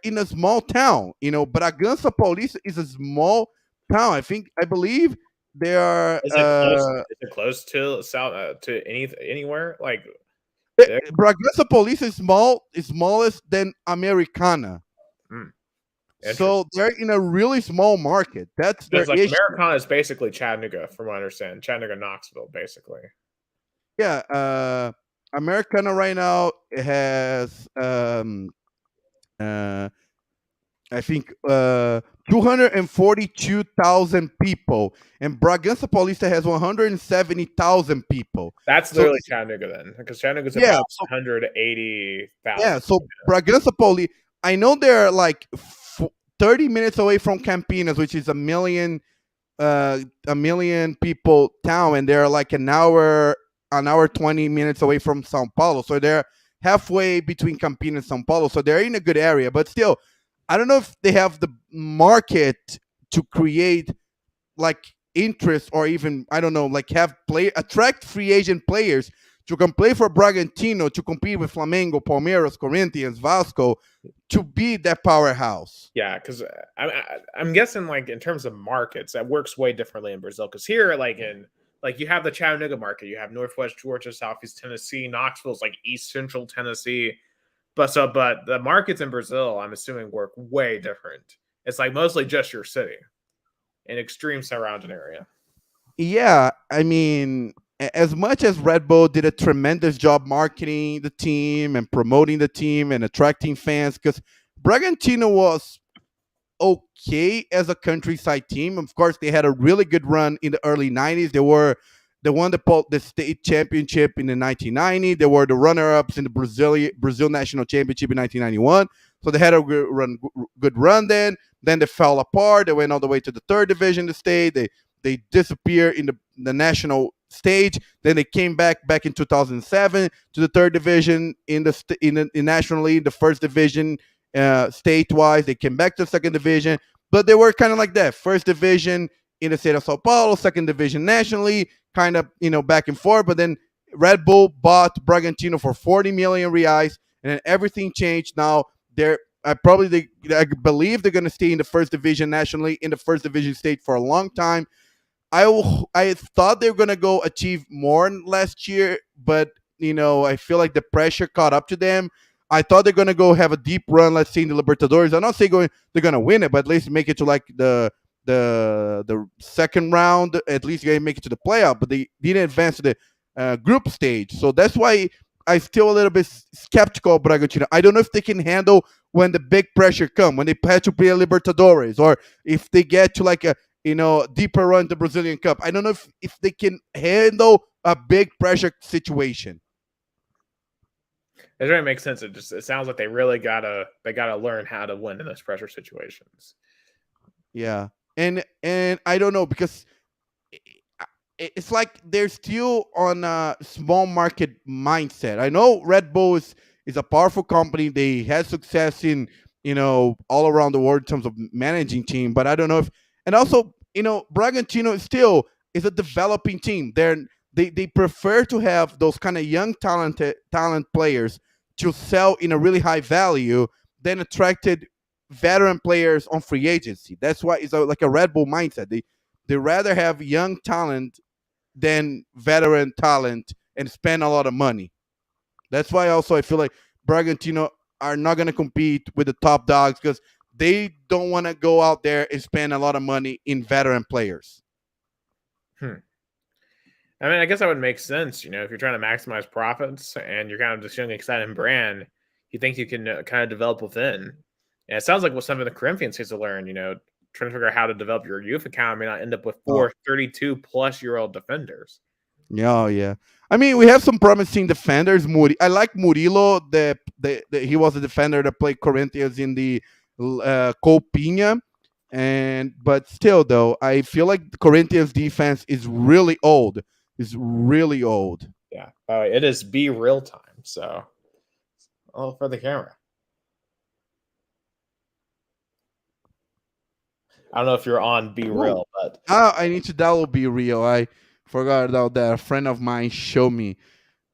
Bragança Paulista is a small town. I believe they are. Is it close to south to anywhere? Like Bragança Paulista is smallest than Americana. So they're in a really small market. That's their issue. Americana is basically Chattanooga, from what I understand. Chattanooga, Knoxville, basically. Yeah, Americana right now has I think 242,000 people, and Bragança Paulista has 170,000 people. That's literally Chattanooga then, because Chattanooga's about 180,000. Yeah, so Bragança Paulista, I know they're like 30 minutes away from Campinas, which is a million people town, and they're like an hour 20 minutes away from Sao Paulo. So they're halfway between Campinas and Sao Paulo. So they're in a good area, but still, I don't know if they have the market to create like interest, or even I don't know, like have play attract free agent players to come play for Bragantino, to compete with Flamengo, Palmeiras, Corinthians, Vasco, to be that powerhouse. Yeah, because I'm guessing like in terms of markets, that works way differently in Brazil. Because here, like you have the Chattanooga market, you have Northwest Georgia, Southeast Tennessee, Knoxville's like East Central Tennessee. But the markets in Brazil, I'm assuming, work way different. It's like mostly just your city, an extreme surrounding area. Yeah, I mean, as much as Red Bull did a tremendous job marketing the team and promoting the team and attracting fans, because Bragantino was okay as a countryside team. Of course, they had a really good run in the early 90s. They won the state championship in the 1990. They were the runner-ups in the Brazil national championship in 1991. So they had a good run then. Then they fell apart. They went all the way to the third division of the state. They disappeared in the national stage. Then they came back in 2007 to the third division in the National League, the first division state-wise. They came back to the second division, but they were kind of like that. First division in the state of Sao Paulo, second division nationally, kind of, back and forth. But then Red Bull bought Bragantino for 40 million reais, and then everything changed. Now I believe they're going to stay in the first division nationally, in the first division state for a long time. I thought they were gonna go achieve more last year, but I feel like the pressure caught up to them. I thought they're gonna go have a deep run, let's say in the Libertadores. I'm not saying they're gonna win it, but at least make it to like the second round. At least they make it to the playoff, but they didn't advance to the group stage. So that's why I still a little bit skeptical of Bragantino. I don't know if they can handle when the big pressure come, when they have to play a Libertadores, or if they get to like a deeper run the Brazilian Cup. I don't know if they can handle a big pressure situation. It really makes sense. It sounds like they really gotta learn how to win in those pressure situations. Yeah, and I don't know, because it's like they're still on a small market mindset. I know Red Bull is a powerful company. They had success in all around the world in terms of managing team, but I don't know if, and also Bragantino still is a developing team. They prefer to have those kind of young talent players to sell in a really high value than attracted veteran players on free agency. That's why it's like a Red Bull mindset. They rather have young talent than veteran talent and spend a lot of money. That's why also I feel like Bragantino are not going to compete with the top dogs, because they don't want to go out there and spend a lot of money in veteran players. I mean, I guess that would make sense. If you're trying to maximize profits and you're kind of just young, exciting brand, you think you can kind of develop within. And it sounds like what some of the Corinthians needs to learn, trying to figure out how to develop your youth account, may not end up with 32-plus-year-old defenders. Yeah. I mean, we have some promising defenders. I like Murilo. He was a defender that played Corinthians in the Copinha. But still, though, I feel like the Corinthians defense is really old. Yeah. It is be real time. So, for the camera. I don't know if you're on Be Real, but I need to download Be Real. I forgot about that. A friend of mine showed me.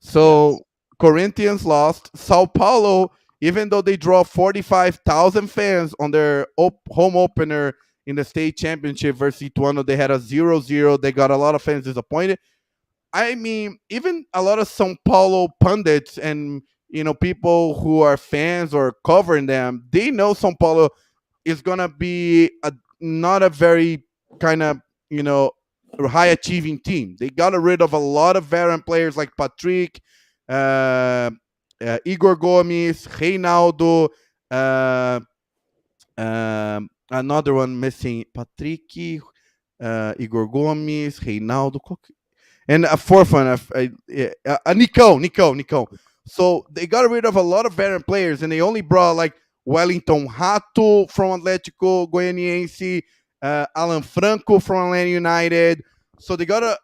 So yes. Corinthians lost. Sao Paulo, even though they draw 45,000 fans on their home opener in the state championship versus Ituano, they had a 0-0. They got a lot of fans disappointed. I mean, even a lot of Sao Paulo pundits and people who are fans or covering them, they know Sao Paulo is gonna be not a very kind of high achieving team. They got rid of a lot of veteran players like Patrick, Igor Gomes, Reinaldo, another one missing, Patrick, Igor Gomes, Reinaldo, and a fourth one, Nico. So they got rid of a lot of veteran players, and they only brought like Wellington Rato from Atlético Goianiense, Alan Franco from Atlanta United. So they got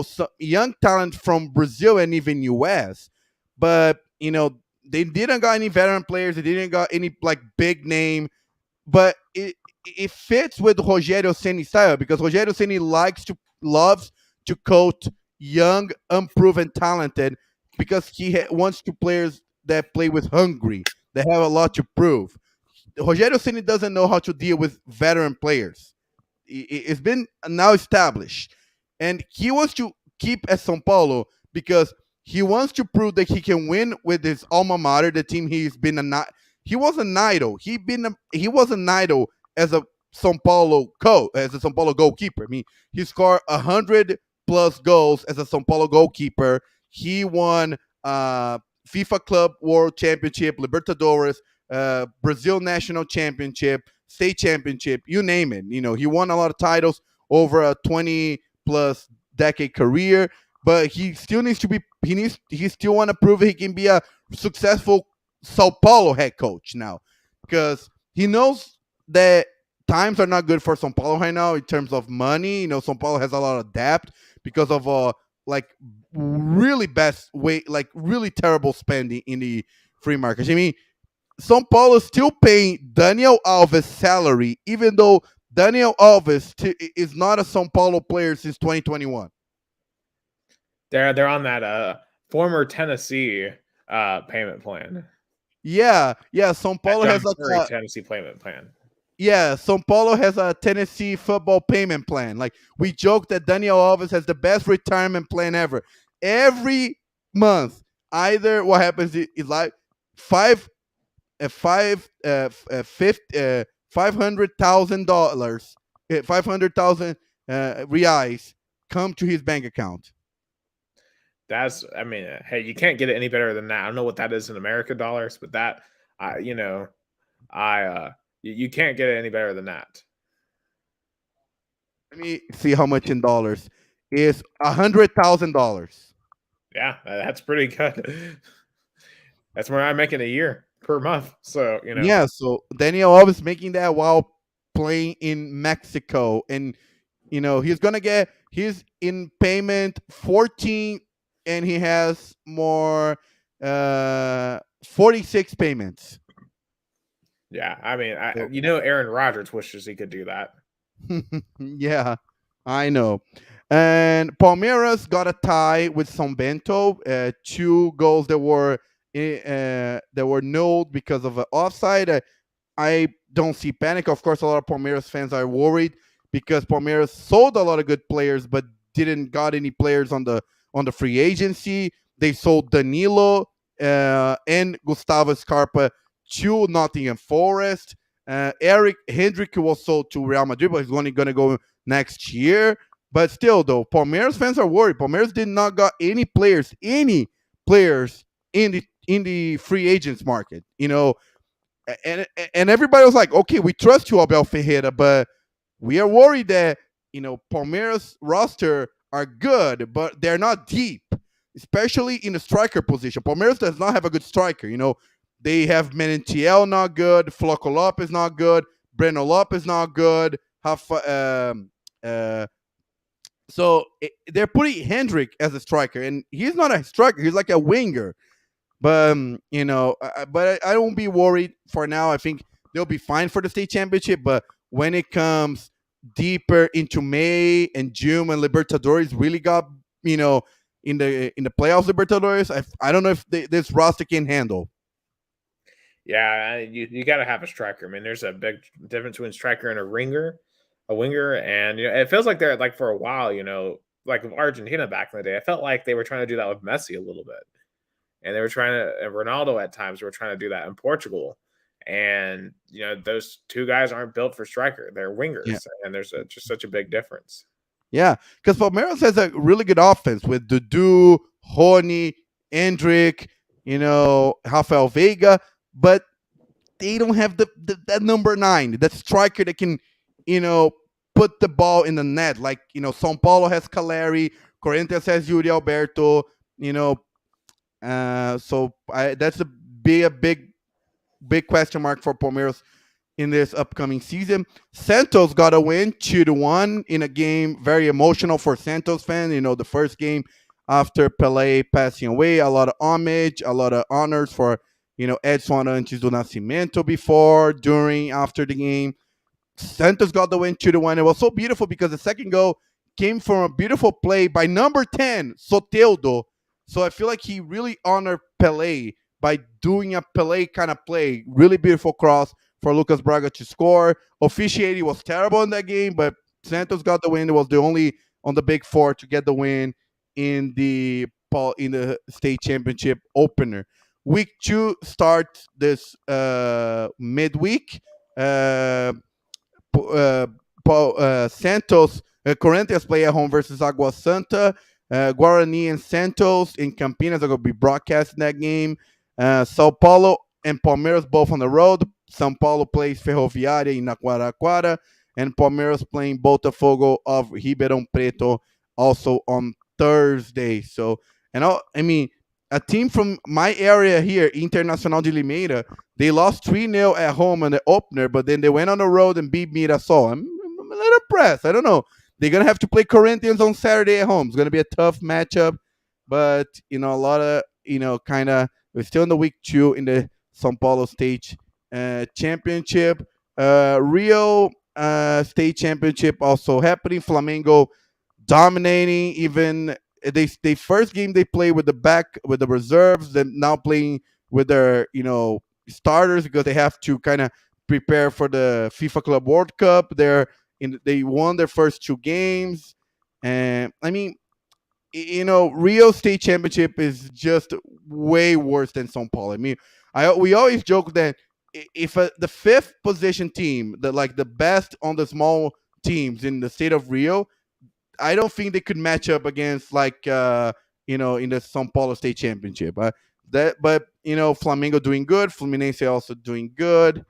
some young talent from Brazil and even US, but they didn't got any veteran players. They didn't got any like big name but it fits with Rogério Ceni style because Rogério Ceni loves to coach young, unproven, talented because he wants to players that play with hungry, that have a lot to prove. Rogério Ceni doesn't know how to deal with veteran players. It's been now established, and he wants to keep at São Paulo because he wants to prove that he can win with his alma mater, the team he's been he was an idol. He was an idol as a as a São Paulo goalkeeper. I mean, he scored 100+ goals as a São Paulo goalkeeper. He won FIFA Club World Championship, Libertadores, Brazil National Championship, State Championship, you name it. He won a lot of titles over a 20+ decade career, but he still needs to be. He still want to prove he can be a successful Sao Paulo head coach now, because he knows that times are not good for Sao Paulo right now in terms of money. Sao Paulo has a lot of debt because of like really best way, like really terrible spending in the free market. I mean, São Paulo is still paying Daniel Alves salary, even though Daniel Alves is not a São Paulo player since 2021. They're on that former Tennessee payment plan. Yeah, São Paulo has a Tennessee payment plan. Yeah, São Paulo has a Tennessee football payment plan. Like, we joke that Daniel Alves has the best retirement plan ever. Every month, either what happens is like $500,000, $500,000 reais come to his bank account. Hey, you can't get it any better than that. I don't know what that is in American dollars, but that, you can't get it any better than that. Let me see how much in dollars is $100,000. Yeah, that's pretty good. That's more I'm making a year per month. So Yeah, so Daniel Alves making that while playing in Mexico, and he's in payment 14, and he has more 46 payments. Yeah, Aaron Rodgers wishes he could do that. Yeah, I know. And Palmeiras got a tie with São Bento. 2 goals that were nulled because of an offside. I don't see panic. Of course, a lot of Palmeiras fans are worried because Palmeiras sold a lot of good players, but didn't got any players on the free agency. They sold Danilo and Gustavo Scarpa to Nottingham Forest. Eric Hendrick was sold to Real Madrid, but he's only going to go next year. But still, though, Palmeiras fans are worried. Palmeiras did not got any players in the free agents market. And everybody was like, okay, we trust you, Abel Ferreira, but we are worried that Palmeiras roster are good, but they're not deep, especially in the striker position. Palmeiras does not have a good striker. They have Menentiel not good, Flocco Lopez not good, Breno Lopez not good. So they're putting Hendrick as a striker, and he's not a striker. He's like a winger. But I won't be worried for now. I think they'll be fine for the state championship. But when it comes deeper into May and June, when Libertadores really got in the playoffs, Libertadores, I don't know if this roster can handle. Yeah, you got to have a striker. I mean, there's a big difference between striker and a winger, and it feels like they're like for a while, like Argentina back in the day. I felt like they were trying to do that with Messi a little bit, and they were trying to. And Ronaldo at times were trying to do that in Portugal, and those two guys aren't built for striker; they're wingers, and there's just such a big difference. Yeah, because Palmeiras has a really good offense with Dudu, Rony, Hendrick, Rafael Veiga, but they don't have that number 9, that striker that can, put the ball in the net. Like, São Paulo has Caleri, Corinthians has Yuri Alberto, so that's a big question mark for Palmeiras in this upcoming season. Santos got a win 2-1 in a game very emotional for Santos fans. The first game after Pelé passing away, a lot of homage, a lot of honors for Edson Arantes do Nascimento before, during, after the game. Santos got the win 2-1. It was so beautiful because the second goal came from a beautiful play by number 10, Soteldo. So I feel like he really honored Pelé by doing a Pelé kind of play. Really beautiful cross for Lucas Braga to score. Officiating was terrible in that game, but Santos got the win. It was the only on the Big Four to get the win in the state championship opener. Week 2 starts this midweek. Uh, uh, Santos, Corinthians play at home versus Agua Santa. Guarani and Santos in Campinas are going to be broadcasting that game. Sao Paulo and Palmeiras both on the road. São Paulo plays Ferroviária in Aquaraquara, and Palmeiras playing Botafogo of Ribeirão Preto also on Thursday. So, I mean, a team from my area here, Internacional de Limeira, they lost 3-0 at home in the opener, but then they went on the road and beat Mirassol. I'm a little impressed. I don't know. They're going to have to play Corinthians on Saturday at home. It's going to be a tough matchup, but, a lot of, kind of, we're still in the week 2 in the São Paulo State Championship. Rio State Championship also happening. Flamengo dominating. Even they first game they play with the reserves, then now playing with their starters because they have to kind of prepare for the FIFA Club World Cup. They won their first 2 games, and I mean, Rio State Championship is just way worse than São Paulo. I mean, we always joke that if the 5th position team, the best on the small teams in the state of Rio, I don't think they could match up against in the São Paulo State Championship. But Flamengo doing good, Fluminense also doing good,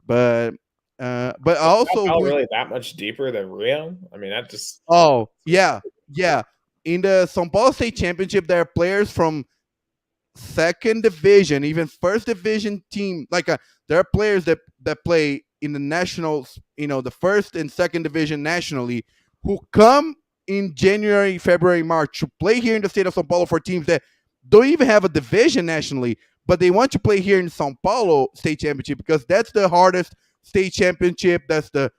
but also São really that much deeper than Rio? I mean, that just yeah. In the São Paulo State Championship, there are players from second division, even first division team. There are players that play in the nationals, the first and second division nationally, who come in January, February, March to play here in the state of São Paulo for teams that don't even have a division nationally, but they want to play here in São Paulo State Championship because that's the hardest state championship. That's the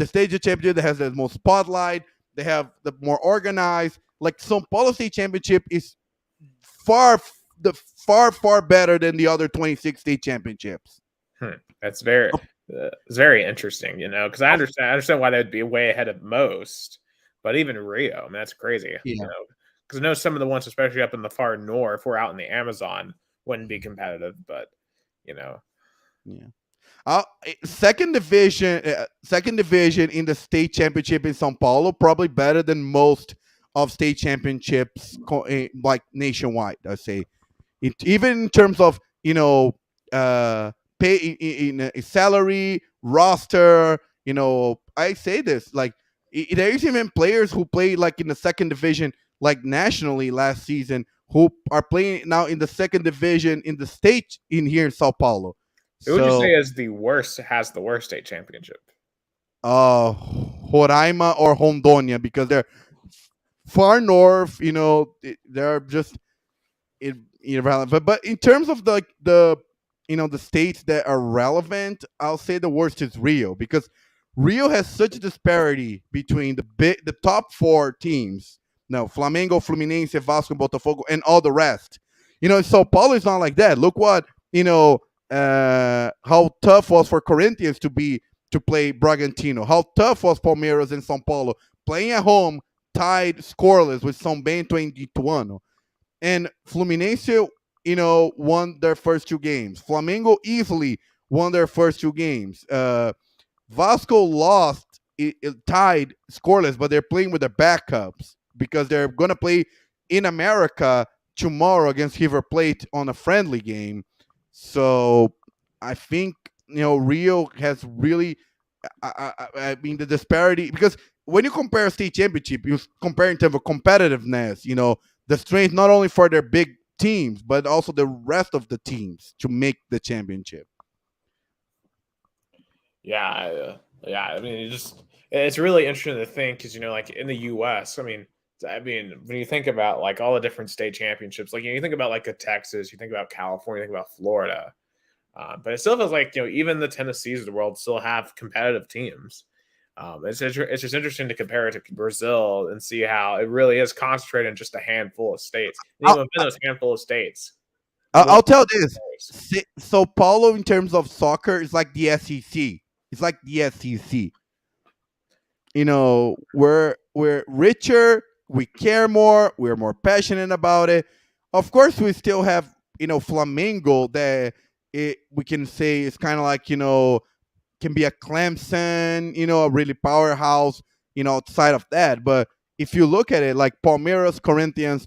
state championship that has the most spotlight. They have the more organized. Like São Paulo State Championship is far better than the other 26 state championships. That's it's very interesting, because I understand why they'd be way ahead of most, but even Rio, I mean, that's crazy, because I know some of the ones, especially up in the far north, or out in the Amazon, wouldn't be competitive, but second division in the state championship in São Paulo probably better than most of state championships like nationwide. I say, even in terms of pay in salary roster. I say this there's even players who play in the second division nationally last season who are playing now in the second division in the state here in Sao Paulo. Who would you say has the worst state championship? Roraima or Rondônia, because they're far north. They're just irrelevant. But in terms of the states that are relevant, I'll say the worst is Rio, because Rio has such a disparity between the top 4 teams. No, Flamengo, Fluminense, Vasco, Botafogo, and all the rest. Sao Paulo is not like that. Look what how tough was for Corinthians to play Bragantino. How tough was Palmeiras and São Paulo playing at home, tied scoreless with São Bento and Ituano. And Fluminense, won their first 2 games. Flamengo easily won their first 2 games. Vasco lost, tied scoreless, but they're playing with their backups because they're going to play in America tomorrow against River Plate on a friendly game. So I think Rio has really, I mean, the disparity, because when you compare state championship, you compare in terms of competitiveness. The strength not only for their big teams but also the rest of the teams to make the championship. Yeah. I mean, it's really interesting to think because in the U.S. I mean, when you think about all the different state championships, you think about a Texas, you think about California, you think about Florida. But it still feels like even the Tennessees of the world still have competitive teams. It's just interesting to compare it to Brazil and see how it really is concentrated in just a handful of states. And even within those handful of states, I'll tell this: Sao Paulo, in terms of soccer, is like the SEC. It's like the SEC. We're richer, we care more, we're more passionate about it. Of course, we still have Flamengo that we can say is kind of like can be a Clemson, a really powerhouse, outside of that. But if you look at it, like Palmeiras, Corinthians,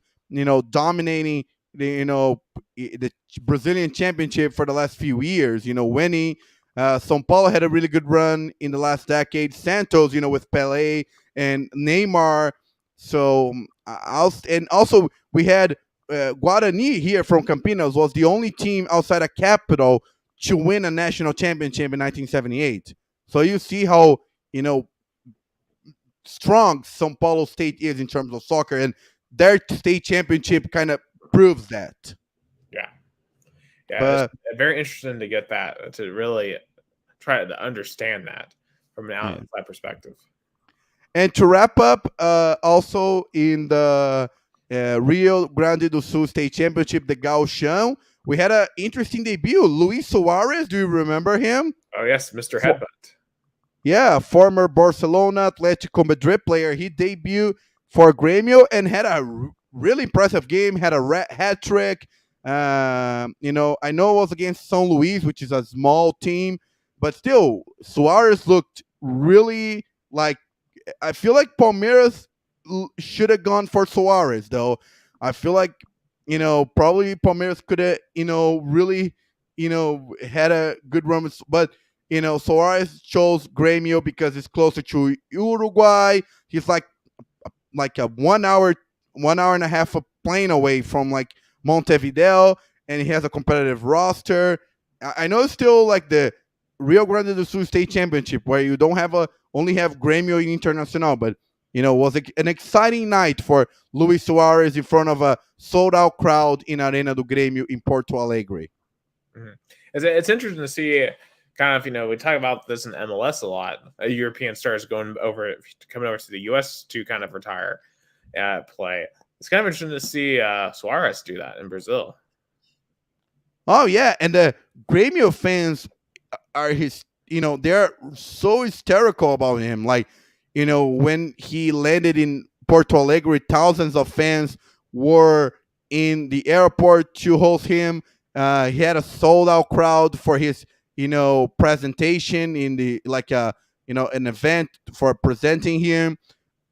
dominating the Brazilian championship for the last few years, winning. São Paulo had a really good run in the last decade. Santos, with Pelé and Neymar. So and also we had Guarani here from Campinas was the only team outside of capital to win a national championship in 1978. So you see how strong São Paulo State is in terms of soccer, and their state championship kind of proves that. Yeah, it's very interesting to get that, to really try to understand that from an outside perspective. And to wrap up, also in the Rio Grande do Sul State Championship, the Gauchão, we had an interesting debut. Luis Suarez, do you remember him? Oh, yes, Mr. Headbutt. Yeah, former Barcelona, Atletico Madrid player. He debuted for Grêmio and had a really impressive game, had a hat trick. I know it was against São Luís, which is a small team, but still, Suarez looked really like, I feel like Palmeiras should have gone for Suarez, though. I feel like, probably Palmeiras could have, really, had a good run, but, Suarez chose Grêmio because it's closer to Uruguay. He's like a 1 hour, 1 hour and a half of plane away from like Montevideo, and he has a competitive roster. I know it's still like the Rio Grande do Sul State Championship where you don't have only have Grêmio Internacional, but was an exciting night for Luis Suarez in front of a sold-out crowd in Arena do Grêmio in Porto Alegre. Mm-hmm. It's interesting to see kind of, we talk about this in MLS a lot, European stars coming over to the U.S. to kind of retire, play. It's kind of interesting to see Suarez do that in Brazil. Oh, yeah, and the Grêmio fans are they're so hysterical about him. Like, when he landed in Porto Alegre, thousands of fans were in the airport to host him. He had a sold-out crowd for his, presentation in the an event for presenting him.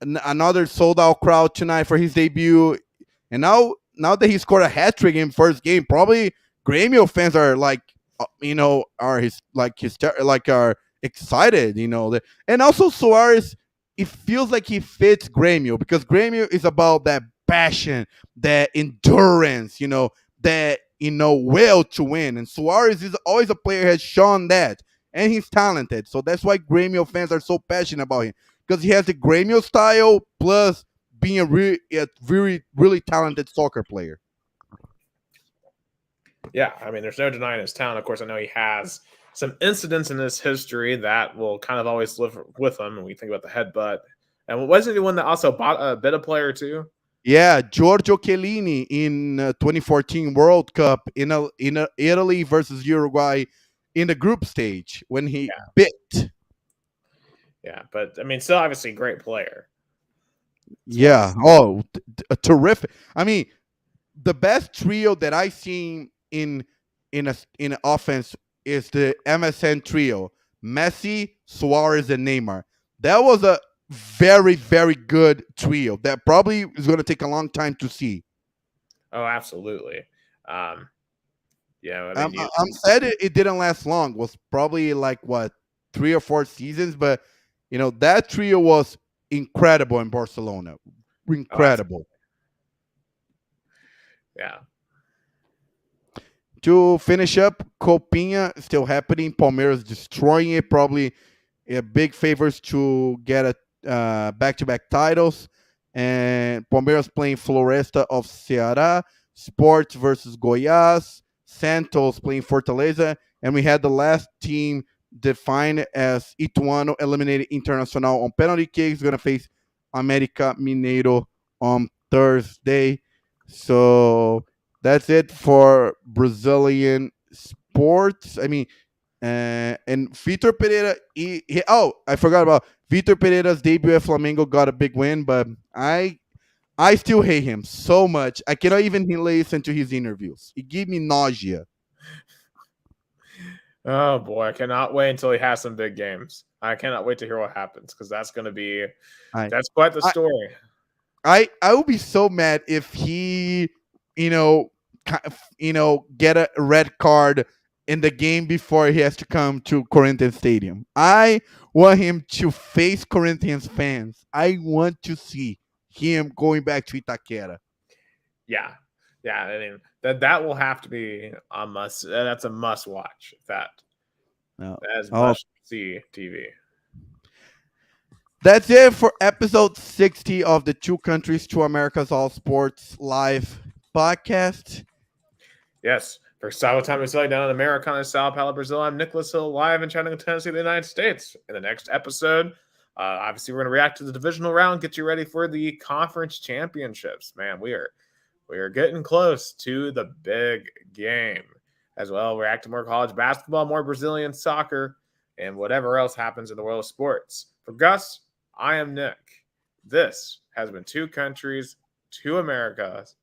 Another sold-out crowd tonight for his debut. And now that he scored a hat trick in first game, probably Grêmio fans are like, are excited, and also Suarez, it feels like he fits Grêmio because Grêmio is about that passion, that endurance, that will to win, and Suarez is always a player who has shown that, and he's talented, so that's why Grêmio fans are so passionate about him because he has the Grêmio style plus being a very really talented soccer player. Yeah, I mean, there's no denying his talent. Of course, I know he has some incidents in his history that will kind of always live with him when we think about the headbutt. And wasn't he one that also bought a bit of player too? Yeah, Giorgio Chiellini in 2014 World Cup in Italy versus Uruguay in the group stage when he bit. Yeah, but I mean, still obviously a great player. Yeah. A terrific. I mean, the best trio that I've seen in an offense is the MSN trio: Messi, Suarez, and Neymar. That was a very, very good trio that probably is going to take a long time to see. Oh, absolutely. Yeah, I'm sad it didn't last long. It was probably like 3 or 4 seasons, but that trio was incredible in Barcelona. Incredible. Yeah. To finish up, Copinha still happening. Palmeiras destroying it. Probably big favors to get back-to-back titles. And Palmeiras playing Floresta of Ceará. Sports versus Goiás. Santos playing Fortaleza. and we had the last team defined as Ituano eliminated Internacional on penalty kicks. Going to face America Mineiro on Thursday. So that's it for Brazilian sports. I mean, and Vitor Pereira. Oh, I forgot about Vitor Pereira's debut at Flamengo. Got a big win, but I still hate him so much. I cannot even listen to his interviews. It gave me nausea. Oh boy, I cannot wait until he has some big games. I cannot wait to hear what happens because that's going to be that's quite the story. I would be so mad if he, get a red card in the game before he has to come to Corinthians Stadium. I want him to face Corinthians fans. I want to see him going back to Itaquera. Yeah. I mean that will have to be a must. That's a must watch. That is must see TV. That's it for episode 60 of the Two Countries, Two Americas All Sports Live podcast. Yes. For Gustavo Tomazeli down in Americana, Sao Paulo, Brazil, I'm Nicholas Hill, live in Chattanooga, Tennessee, the United States. In the next episode, obviously, we're going to react to the divisional round, get you ready for the conference championships. Man, we are getting close to the big game. As well, react to more college basketball, more Brazilian soccer, and whatever else happens in the world of sports. For Gus, I am Nick. This has been Two Countries, Two Americas,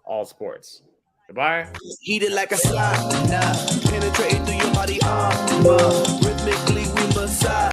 All Sports. Goodbye. Heated like a sauna, penetrating through your body armor.